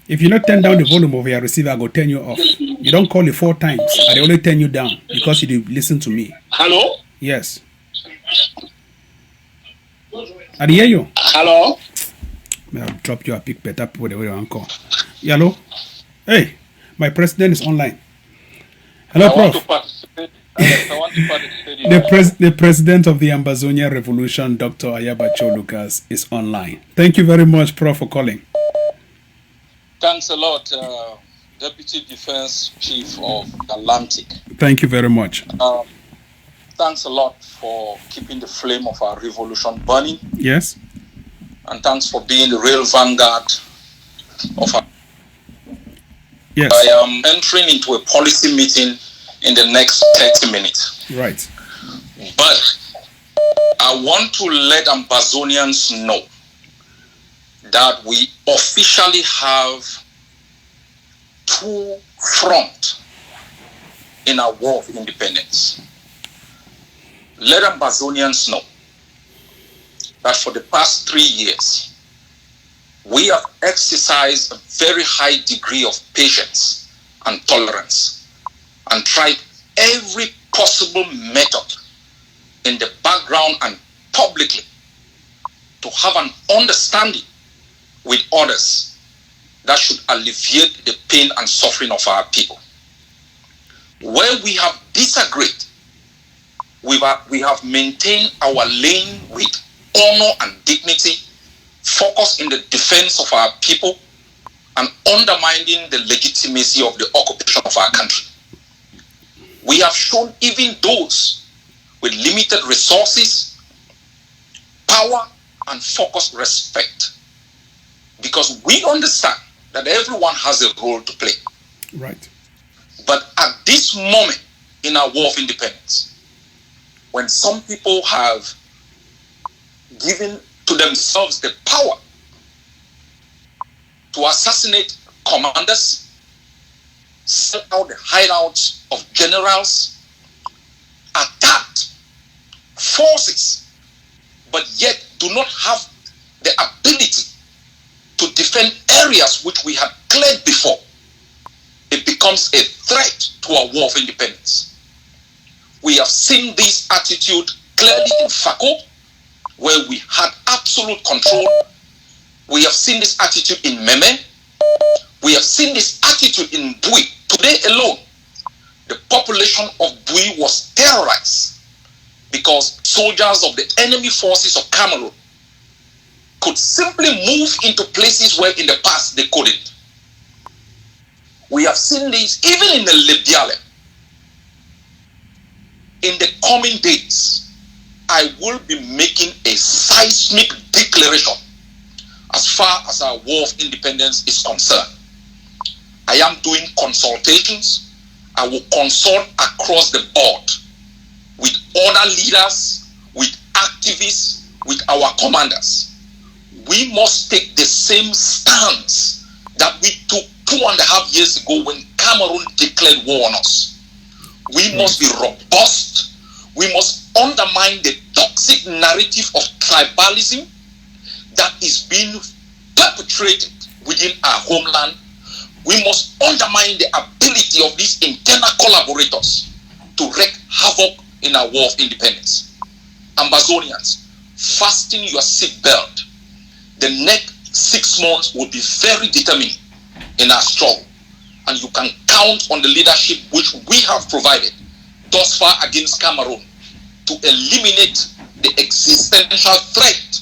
If you not turn down the volume of your receiver, I go turn you off. You don't call it 4 times. I only turn you down because you listen to me. Hello? Yes. I hear you. Hello? I'll drop you a pick better people the way you call. Hello? Hey, my president is online. Hello, Prof. I want to participate. The president of the Ambazonian Revolution, Dr. Ayabacho Lucas, is online. Thank you very much, Prof, for calling. Thanks a lot, Deputy Defense Chief of Atlantic. Thank you very much. Thanks a lot for keeping the flame of our revolution burning. Yes. And thanks for being the real vanguard of our... Yes. I am entering into a policy meeting in the next 30 minutes. Right. But I want to let Ambazonians know that we officially have 2 fronts in our war of independence. Let Ambazonians know that for the past 3 years, we have exercised a very high degree of patience and tolerance and tried every possible method in the background and publicly to have an understanding with others that should alleviate the pain and suffering of our people. Where we have disagreed, we have maintained our lane with honor and dignity, focused in the defense of our people, and undermining the legitimacy of the occupation of our country. We have shown even those with limited resources, power, and focused respect, because we understand that everyone has a role to play. Right. But at this moment in our war of independence, when some people have given to themselves the power to assassinate commanders, sell out the hideouts of generals, attacked forces, but yet do not have the ability to defend areas which we had cleared before, it becomes a threat to our war of independence. We have seen this attitude clearly in Fako, where we had absolute control. We have seen this attitude in Meme. We have seen this attitude in Bui. Today alone, the population of Bui was terrorized because soldiers of the enemy forces of Cameroon could simply move into places where in the past they couldn't. We have seen this even in the Lebiale. In the coming days, I will be making a seismic declaration as far as our war of independence is concerned. I am doing consultations. I will consult across the board with other leaders, with activists, with our commanders. We must take the same stance that we took 2.5 years ago when Cameroon declared war on us. We must be robust. We must undermine the toxic narrative of tribalism that is being perpetrated within our homeland. We must undermine the ability ability of these internal collaborators to wreak havoc in our war of independence. Ambazonians, fasten your seatbelt. The next 6 months will be very determined in our struggle, and you can count on the leadership which we have provided thus far against Cameroon to eliminate the existential threat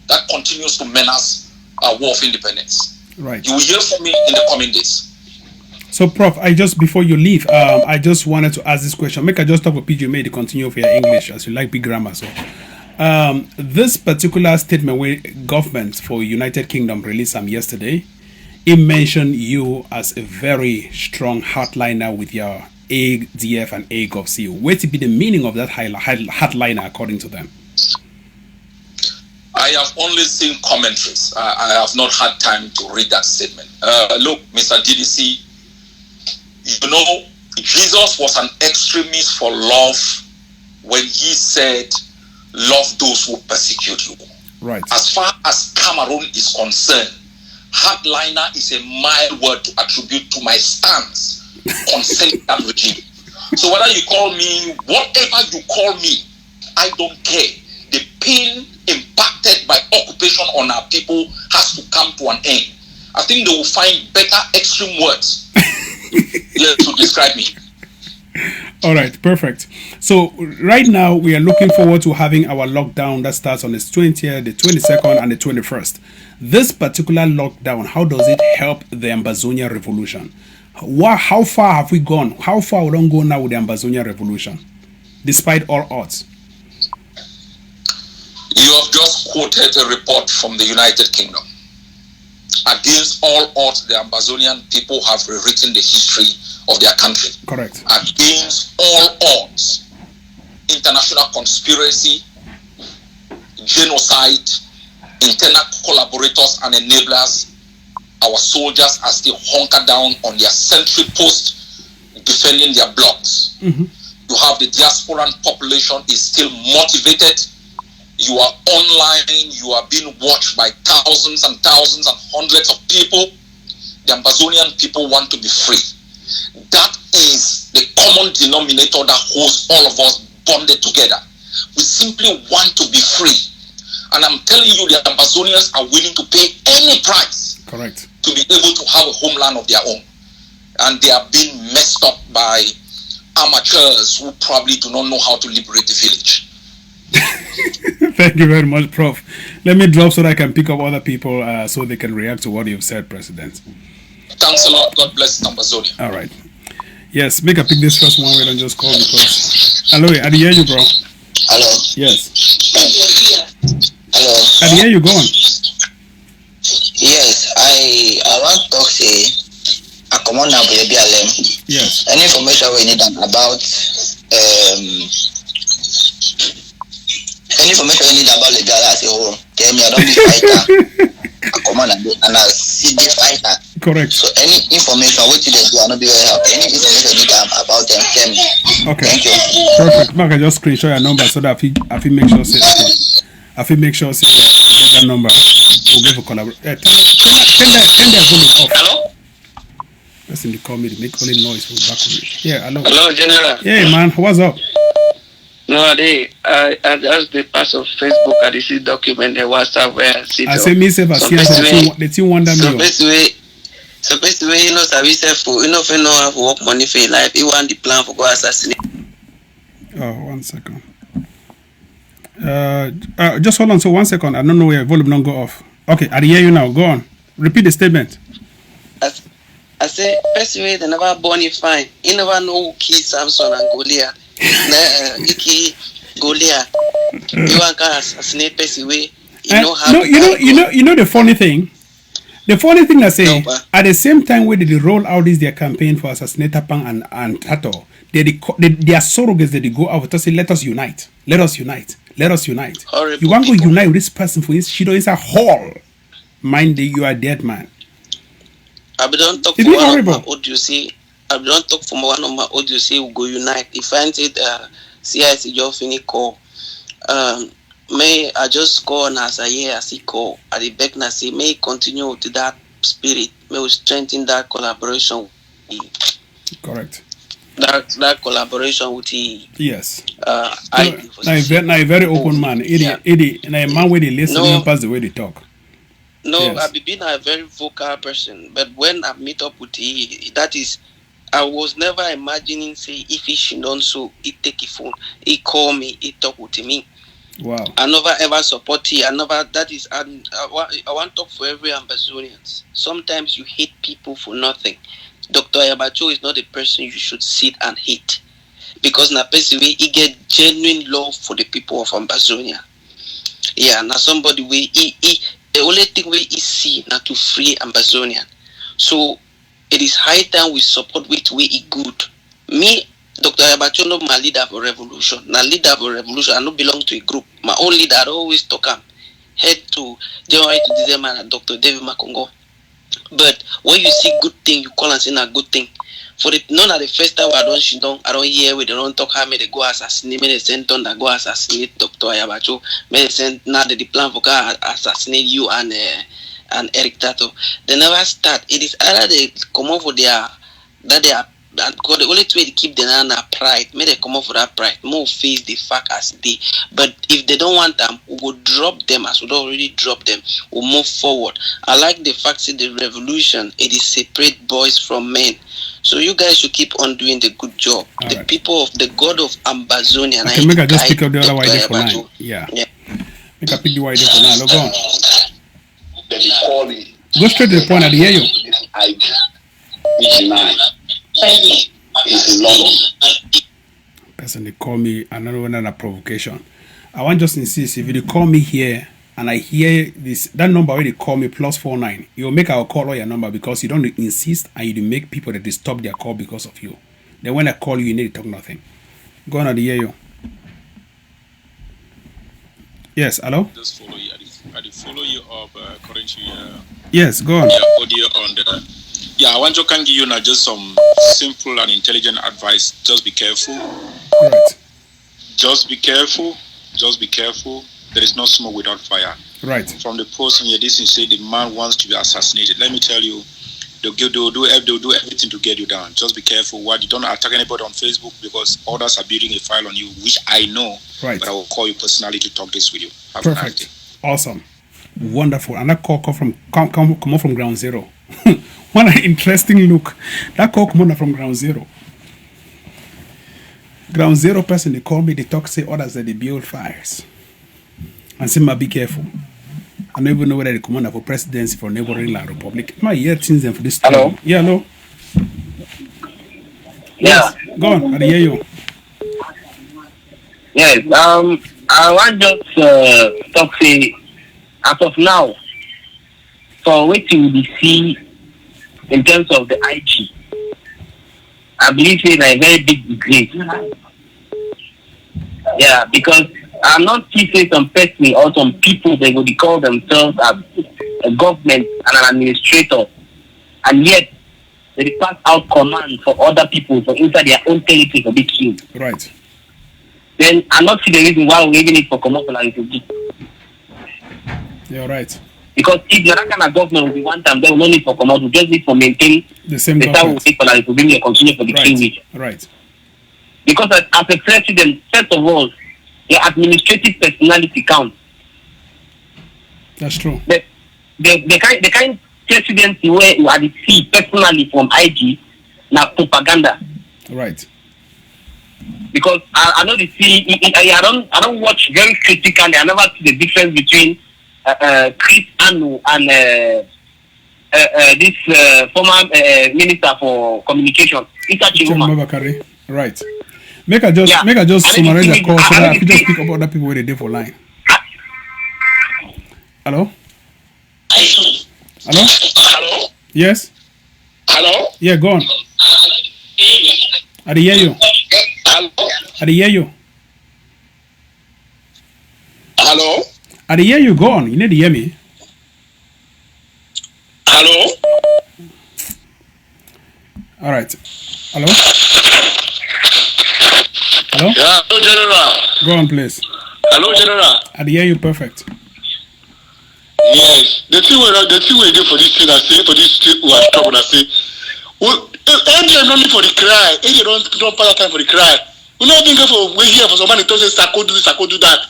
that continues to menace our war of independence. Right. You will hear from me in the coming days. So, Prof, before you leave, I just wanted to ask this question. Make I just talk with PJ May to continue with your English, as you like big grammar. So, this particular statement where government for United Kingdom released yesterday, it mentioned you as a very strong hardliner with your ADF and AGovC. What to be the meaning of that hardliner according to them? I have only seen commentaries. I have not had time to read that statement. Look, Mr. DDC, you know, Jesus was an extremist for love when he said, love those who persecute you. Right. As far as Cameroon is concerned, hardliner is a mild word to attribute to my stance concerning that regime. So whether you call me, whatever you call me, I don't care. The pain impacted by occupation on our people has to come to an end. I think they will find better extreme words to describe me. All right, perfect. So right now we are looking forward to having our lockdown that starts on the 20th, the 22nd, and the 21st. This particular lockdown, how does it help the Ambazonian revolution? How far have we gone? How far we don't go now with the Ambazonian revolution, despite all odds? You have just quoted a report from the United Kingdom. Against all odds, the Ambazonian people have rewritten the history of their country. Correct. Against all odds, international conspiracy, genocide, internal collaborators and enablers, our soldiers are still hunkered down on their sentry post defending their blocks. Mm-hmm. You have the diasporan population is still motivated. You are online, you are being watched by thousands and thousands and hundreds of people. The Ambazonian people want to be free. That is the common denominator that holds all of us bonded together. We simply want to be free. And I'm telling you, the Ambazonians are willing to pay any price. Correct. To be able to have a homeland of their own. And they are being messed up by amateurs who probably do not know how to liberate the village. Thank you very much, Prof. Let me drop so that I can pick up other people so they can react to what you've said, President. Thanks a lot. God bless Ambazonia. All right. Yes, make a pick this first one. We don't just call because. Hello, I hear you, bro. Hello. Yes. Hello. I hear you. Go on. Yes, I want to talk say I come on now with BLM. Yes. Any information we need about any information we need about the girl as a whole. Tell me I don't be fighter. I come on and I see the fighter. Correct. So any information what you do I not be very help. Any information you need about them, tell me. Okay. Thank you. Perfect. Mark, I just screenshot your number so that if you make sure say get that number. We'll give a collaboration. Turn that volume off. Hello? Listen, they call me. They make only noise from back of me. Yeah, hello. Hello, General. Yeah, man. What's up? No, I just the pass of Facebook. I see document the WhatsApp where I see. I say me say the team wonder me. So basically, you know, service for you know, if you know have work money for your life, you want the plan for go assassinate. Oh, 1 second. Just hold on. So 1 second. I don't know where volume don't go off. Okay, I hear you now. Go on. Repeat the statement. I say, basically, they never born you fine. You never know who killed Samson and Goliath. Goliath. You want to assassinate basically. You know how. You know the funny thing. The funny thing I say, at the same time when they roll out their campaign for assassinate Tapang and Tato, their surrogates that they go out to say, let us unite. Let us unite. Let us unite. Horrible you want to unite with this person for his shit is a hole. Mind you are dead man. I don't talk for one of my audio say. I don't talk for one of my audio say we go unite. If I say CIC just finish call. May I just call and as I hear as he call at the back and say may continue to that spirit. May we strengthen that collaboration. God Correct. That collaboration with the yes. I a very open man. And a man where they listen and pass the way they talk. No, yes. I've been a very vocal person, but when I meet up with that is, I was never imagining say if he should so he take a phone, he call me, he talk with me. Wow. I never ever support he. I never. That is. I want to talk for every Ambazonians. Sometimes you hate people for nothing. Dr. Ayabacho is not a person you should sit and hate, because na person he get genuine love for the people of Ambazonia. Yeah, now somebody we the only thing we see now to free Ambazonian. So it is high time we support with we good. Me, Dr. Ayabacho, no my leader for revolution. Now leader for revolution, I don't belong to a group. My own leader I always talk head to January to December and Dr. David Makongo. But when you see good thing, you call and say a good thing. For the none of the first time I don't hear we don't talk how may they go assassinate, may they send on that go assassinate Dr. Ayabacho, may they send now the plan for assassinate you and Eric Tato. They never start. It is either they come over for their that they are because the only way to keep the nana pride, may they come up for that pride, more face the fact as they. But if they don't want them, we will drop them as we already drop them. We'll move forward. I like the fact that the revolution, it is separate boys from men. So you guys should keep on doing the good job. All the right. people of the God of Ambazonia. Okay, make I just pick up the other white for line. Yeah. Make I pick the white for line. Go on. Go straight to the point. I hear you. Is in London. Person they call me another one and a provocation. I want just insist if they call me here and I hear this that number where they call me +49, you'll make our call or your number because you don't insist and you make people that they stop their call because of you. Then when I call you, you need to talk nothing. Go on, I hear you. Yes, hello? Just follow you. I follow you up currently. Yes, go on. Audio on the. Yeah, I want to give you now just some simple and intelligent advice. Just be careful. Right. Just be careful. Just be careful. There is no smoke without fire. Right. From the post on your distance, say the man wants to be assassinated. Let me tell you, they'll do everything to get you down. Just be careful. What you don't attack anybody on Facebook because others are building a file on you, which I know. Right. But I will call you personally to talk this with you. Have Perfect. a nice day. Awesome. Wonderful. And that call come from ground zero. What an interesting look. That call come on from ground zero. Ground zero person, they call me, they talk, say others that they build fires. And say, be careful. I don't even know whether they come on for presidency for neighboring land republic. My hear things for this time. Hello? Yeah, hello? Yeah. Go on, I hear you. Yes, I want just talk say, as of now, for what you will see in terms of the IG, I believe it's a very big degree. Yeah, because I'm not seeing some person or some people they would call themselves as a government and an administrator, and yet they pass out command for other people for inside their own territory for big king. Right. Then I'm not seeing the reason why we even need for commercial and You're right. because if the kind of government will be one time, then we don't need for commercial, we just need for maintain the same the time we take for like to bring your continue for the king region. Right. Because as a president, first of all, your administrative personality counts. That's true. The kind presidency where you are the see personally from IG now propaganda. Right. Because I know the see I don't watch very critically. I never see the difference between Chris Anu and this former minister for communication. It's actually right. Make I just summarize the call so that I can just speak about other people where they did for line. Hello? Hello? Hello? Yes? Hello? Yeah, go on. I hear you. Hello? I hear you. Hello? I hear you. Go on. You need to hear me. Hello? All right. Hello? Hello? Yeah, hello, General. Go on, please. Hello, General. I hear you perfect. Yes. The thing we do for this thing, I say, for this thing, we are trouble, I say, ADM don't need for the cry. ADM don't pass time for the cry. We not even go for we here for somebody to say Sako do this, Sako do that.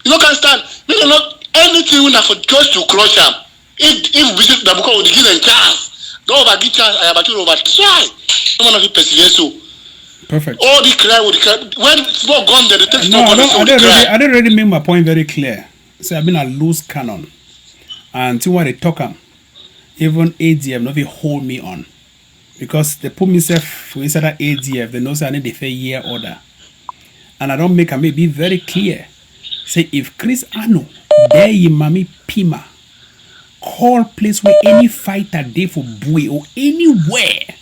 You know can't stand. We don't know anything we have for just to crush them. If we visit the book would give them chance. Don't over give chance. I have to over try. No one of you persevere so. Perfect. All the cry with the cry. When small gun there, they take no, small gun. I don't really make my point very clear. So I've been a loose cannon, and to what they talk even ADF not they hold me on. Because they put myself inside that ADF, they know say I need the fair year order. And I don't make a be very clear. Say if Chris Ano, there you mami Pima, call place where any fighter day for boy or anywhere.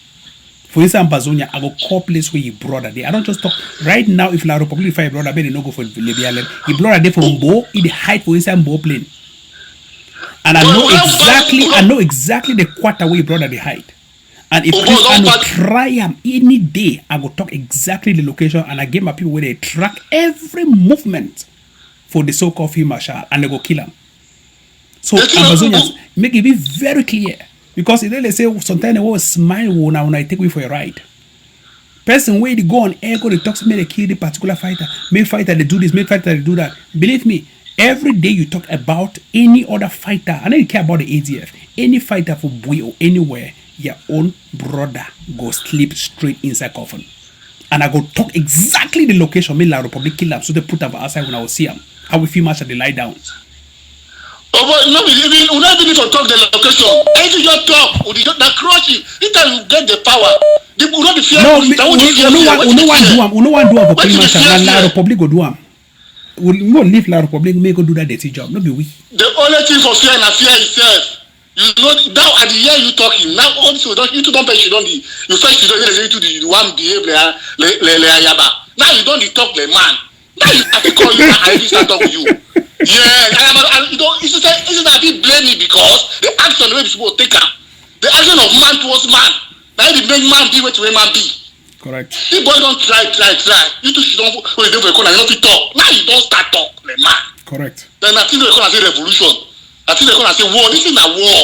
For instance, Ambazonia, I go call place where you brother day. I don't just talk right now. If La Republic fight brother, they no go for Libya. He brother day for Mbo, he the height for instance Mbo plane. And I know exactly the quarter where brother the height. And if I will try him any day, I will talk exactly the location and I give my people where they track every movement for the so-called field marshal and they go kill him. So Ambazonians make it be very clear because they say sometimes they will smile when I take you for a ride. Person where they go on air, go they talk to me, they kill the particular fighter, make fighter they do this, make fighter they do that. Believe me, every day you talk about any other fighter, I don't care about the ADF, any fighter for boy or anywhere. Your own brother go sleep straight inside coffin. And I go talk exactly the location me La Republic kill them. So they put them outside when I will see them. How we feel much they lie down. Oh but no we not even to talk the location. Anything you talk, we just that crush you. Anytime you get the power, they will not be fear. No one do for kill marshal and La Republic go do them. We won't leave La Republic make go do that dirty job. No be we. The only thing for fear and fear itself. You know now at the year you talking now also you don't pay you don't you first you don't to the one behave le yaba now you don't talk the man now you have to call you and I start talk with you you don't it's not be blame me because the action the way people take up the action of man towards man now the make man be what man be correct the boy don't try you two don't when they for corner you don't talk now you don't start talk the man correct then I think they're gonna say revolution. I think they're going to say war. This is a war.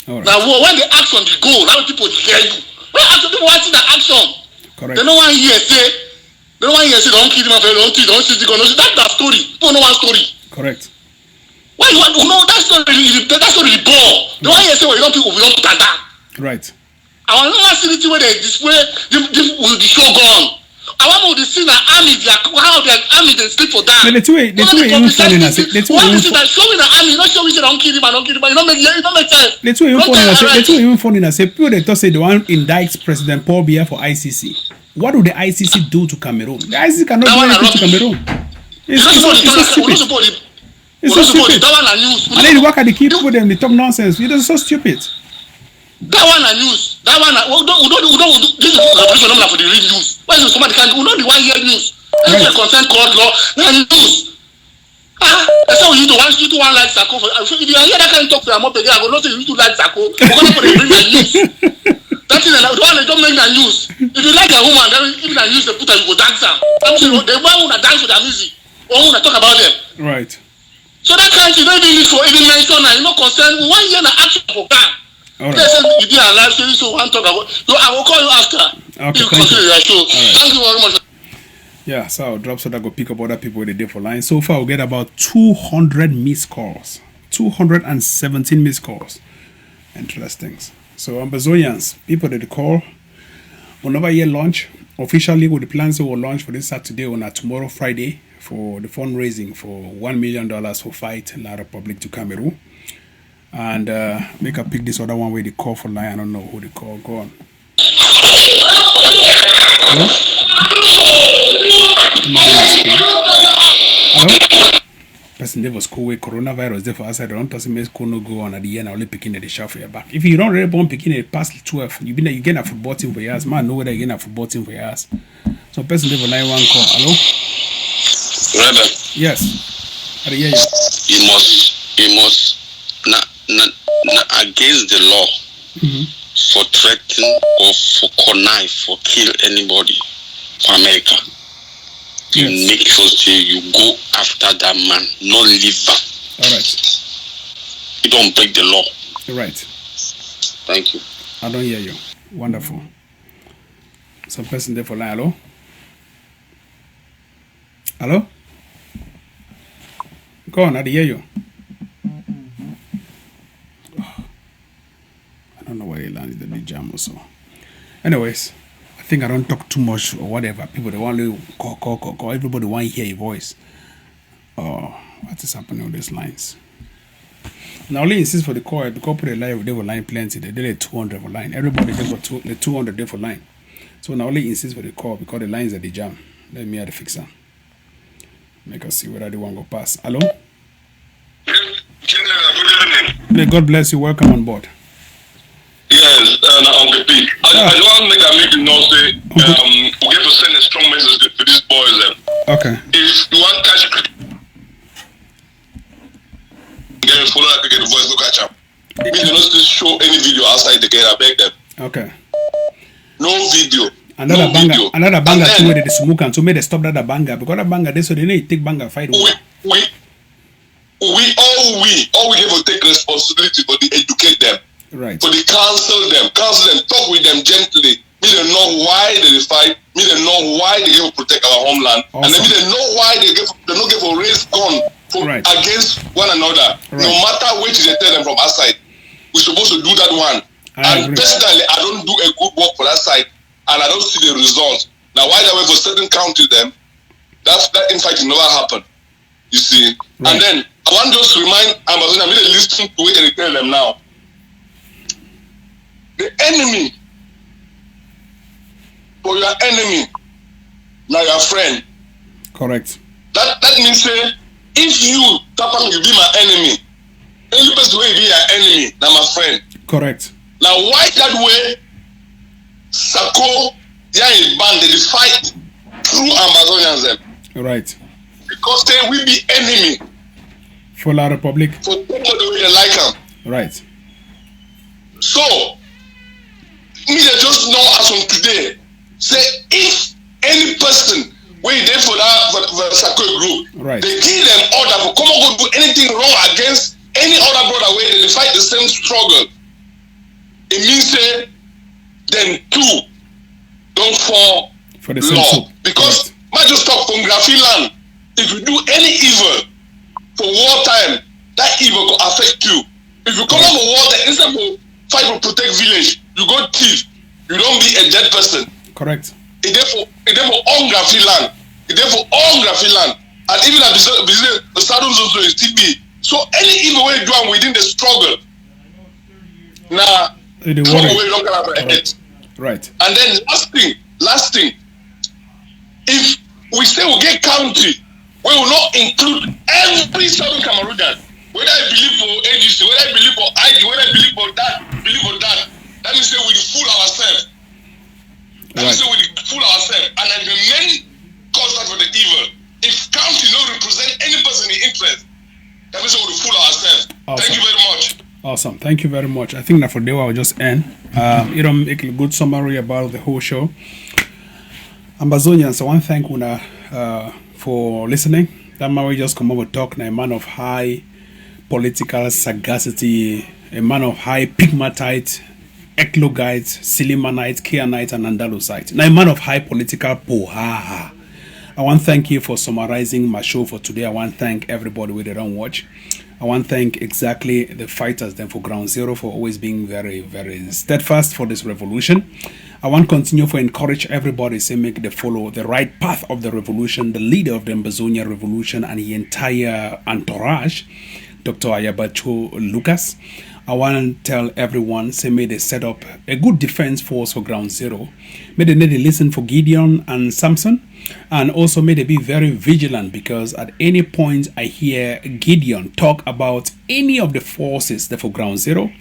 Right. Now war. When the action they go, how people hear you? When people want to see the action, correct. They don't want to hear say. They don't want to hear say don't kill him, don't kill, don't shoot the gun. That's the story. People know one story. Correct. Why you want to know that story? That story is ball. They don't want to hear say well, you don't people we don't put that. Right. I want to see the way they display the shogun. I want to see the army, how the army they sleep for that. But the two way even funny na say, the two way showing the army, not showing don't kill him, don't kill him, you don't make sense. The two even funny na say, people they thought say the one indicts President Paul Biya for ICC. What do the ICC do to Cameroon? The ICC cannot do anything to Cameroon. It's so stupid. It's so stupid. And then you work at the key people them they talk nonsense. It is so stupid. That one I news. That one we don't this is revolution for the real news. Why is somebody can we don't the one year news. That's a consent court law. News. That's how you do one like Sako. If you hear that kind of talk, I'm up again. I go not say you do like Sako. We're gonna put it in the news. That is the one they don't make the news. If you like a woman, then even the news they put her, you go dance am. I'm saying the one who dance with their music or who talk about them. Right. So that kind of thing don't even need for even mention and you know concern 1 year na action for that. All right. You did a live story, so one talk about. So I will call you after. Okay, you consider your show. Right. Thank you very much. Yeah, so I'll drop so that I go pick up other people they did for line. So far, we'll get about 200 missed calls, 217 missed calls. Interesting. So Ambazonians, people that call, whenever you launch officially with the plans we will launch for this Saturday or tomorrow Friday for the fundraising for $1 million for fight La Republic to Cameroon. And make a pick this other one where they call for line. I don't know who they call. Go on. Hello? Hello? Person there was cool with coronavirus there for outside. I don't think me school no go on at the end. Only picking the shout for your back. If you don't really born picking it past 12, you been there, you get a football team for your ass. Man, know whether you get a football team for your ass. So person there for line one call. Hello? Brother. Yes. I hear you. You must against the law for threatening or for connive for kill anybody for America. You make sure you go after that man, not leave back. All right. You don't break the law. You're right. Thank you. I don't hear you. Wonderful. Some person there for line. Hello? Hello? Go on, I hear you. I don't know why he landed the big jam or so. Anyways, I think I don't talk too much or whatever. People, they want to call. Everybody want to hear your voice. Oh, what is happening with these lines? Now, only insist for the call. The corporate line, they will line plenty. They did 200 for line. Everybody did for 200 there for line. So now only insist for the call because the lines are the jam. Let me have the fixer. Make us see whether they want to go pass. Hello? May God bless you. Welcome on board. Yes, Uncle P. I want to make you know, say, we have to send a strong message to these boys. Okay. If you want to catch get follow up, get the voice, look catch up. If you don't show any video outside the gate, I beg them. Okay. No video. Another banger too where they smoke and so may they stop that banger because that banger they so they need to take banger fight. We give to take responsibility for the educate them. Right. For the counsel them, talk with them gently. Me they know why they fight. Me they know why they give to protect our homeland, and then me they know why they don't give a raise gun against one another. Right. No matter which they tell them from outside, we're supposed to do that one. And personally, I don't do a good work for that side, and I don't see the results. Now, why they wait for certain county them? That infight never happened. You see, and then I want to just remind Ambazonia, me they listen to it and they tell them now. The enemy for your enemy, now your friend. Correct. That means say, if you Tapan you be my enemy, any person will be your enemy, now my friend. Correct. Now why that way? Sako, yeah, band they fight through Ambazonians. Right. Because they will be enemy for La Republic. For people the way they like them. Right. So me they just know as from today. Say if any person wait there for that for the Sako group, right, they give them order for come on go do anything wrong against any other brother where they fight the same struggle. It means say then two don't fall for the same law. soup. Because might just talk from Graffiti land. If you do any evil for wartime, that evil will affect you. If you come on the war, then instead of fight to protect village, you go thief. You don't be a dead person. Correct. It therefore all Graffiti land. It therefore all Graffiti land. And even at the Saddles also is TB. So any evil way you do within the struggle. Now, right. And then last thing, if we say we get county, we will not include every southern Cameroonian, whether I believe for AGC, whether I believe for IG, whether I believe for that. That means say we fool ourselves. That means say we fool ourselves, and then the main cause that for the evil. If county don't represent any person in interest, that means we fool ourselves. Awesome. Thank you very much. Awesome. Thank you very much. I think that for today I'll just end. You don't make a good summary about the whole show. Ambazonians, I want to thank Una for listening. That man will just come over talk. Now, a man of high political sagacity, a man of high pigmatite, eclogite, silimanite, kyanite, and andalusite. Now, a man of high political pohaha. I want to thank you for summarizing my show for today. I want to thank everybody who don't watch. I want to thank exactly the fighters then for Ground Zero for always being very, very steadfast for this revolution. I want to continue to encourage everybody to make the follow the right path of the revolution, the leader of the Ambazonia revolution and the entire entourage, Dr. Ayabacho Lucas. I want to tell everyone, say may they set up a good defense force for Ground Zero. May they need to listen for Gideon and Samson. And also may they be very vigilant because at any point I hear Gideon talk about any of the forces that for Ground Zero,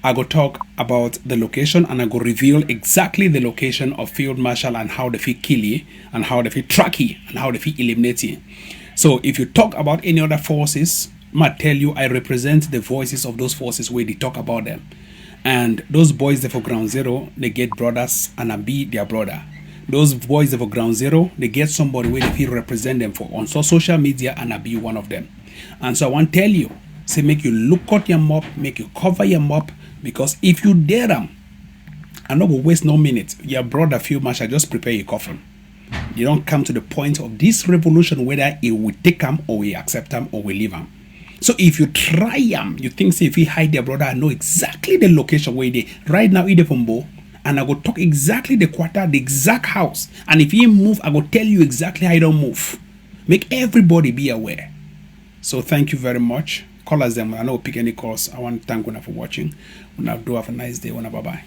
I go talk about the location and I go reveal exactly the location of Field Marshal and how they feel kill you and how they feel track you and how they feel eliminate you. So if you talk about any other forces, I might tell you I represent the voices of those forces where they talk about them. And those boys that for Ground Zero, they get brothers and I be their brother. Those boys that for Ground Zero, they get somebody where they feel represent them for on social media and I be one of them. And so I want to tell you, say make you look at your mop, make you cover your mop, because if you dare them I'm not going to waste no minute. Your brother feel much. I just prepare your coffin. You don't come to the point of this revolution whether it will take them or we accept them or we leave them. So if you try them, you think say if he hide their brother, I know exactly the location where they right now in the Fumbo, and I go talk exactly the quarter, the exact house. And if he move, I go tell you exactly how he don't move. Make everybody be aware. So thank you very much. Call us them. I know pick any calls. I want to thank you for watching. Do have a nice day. Bye bye.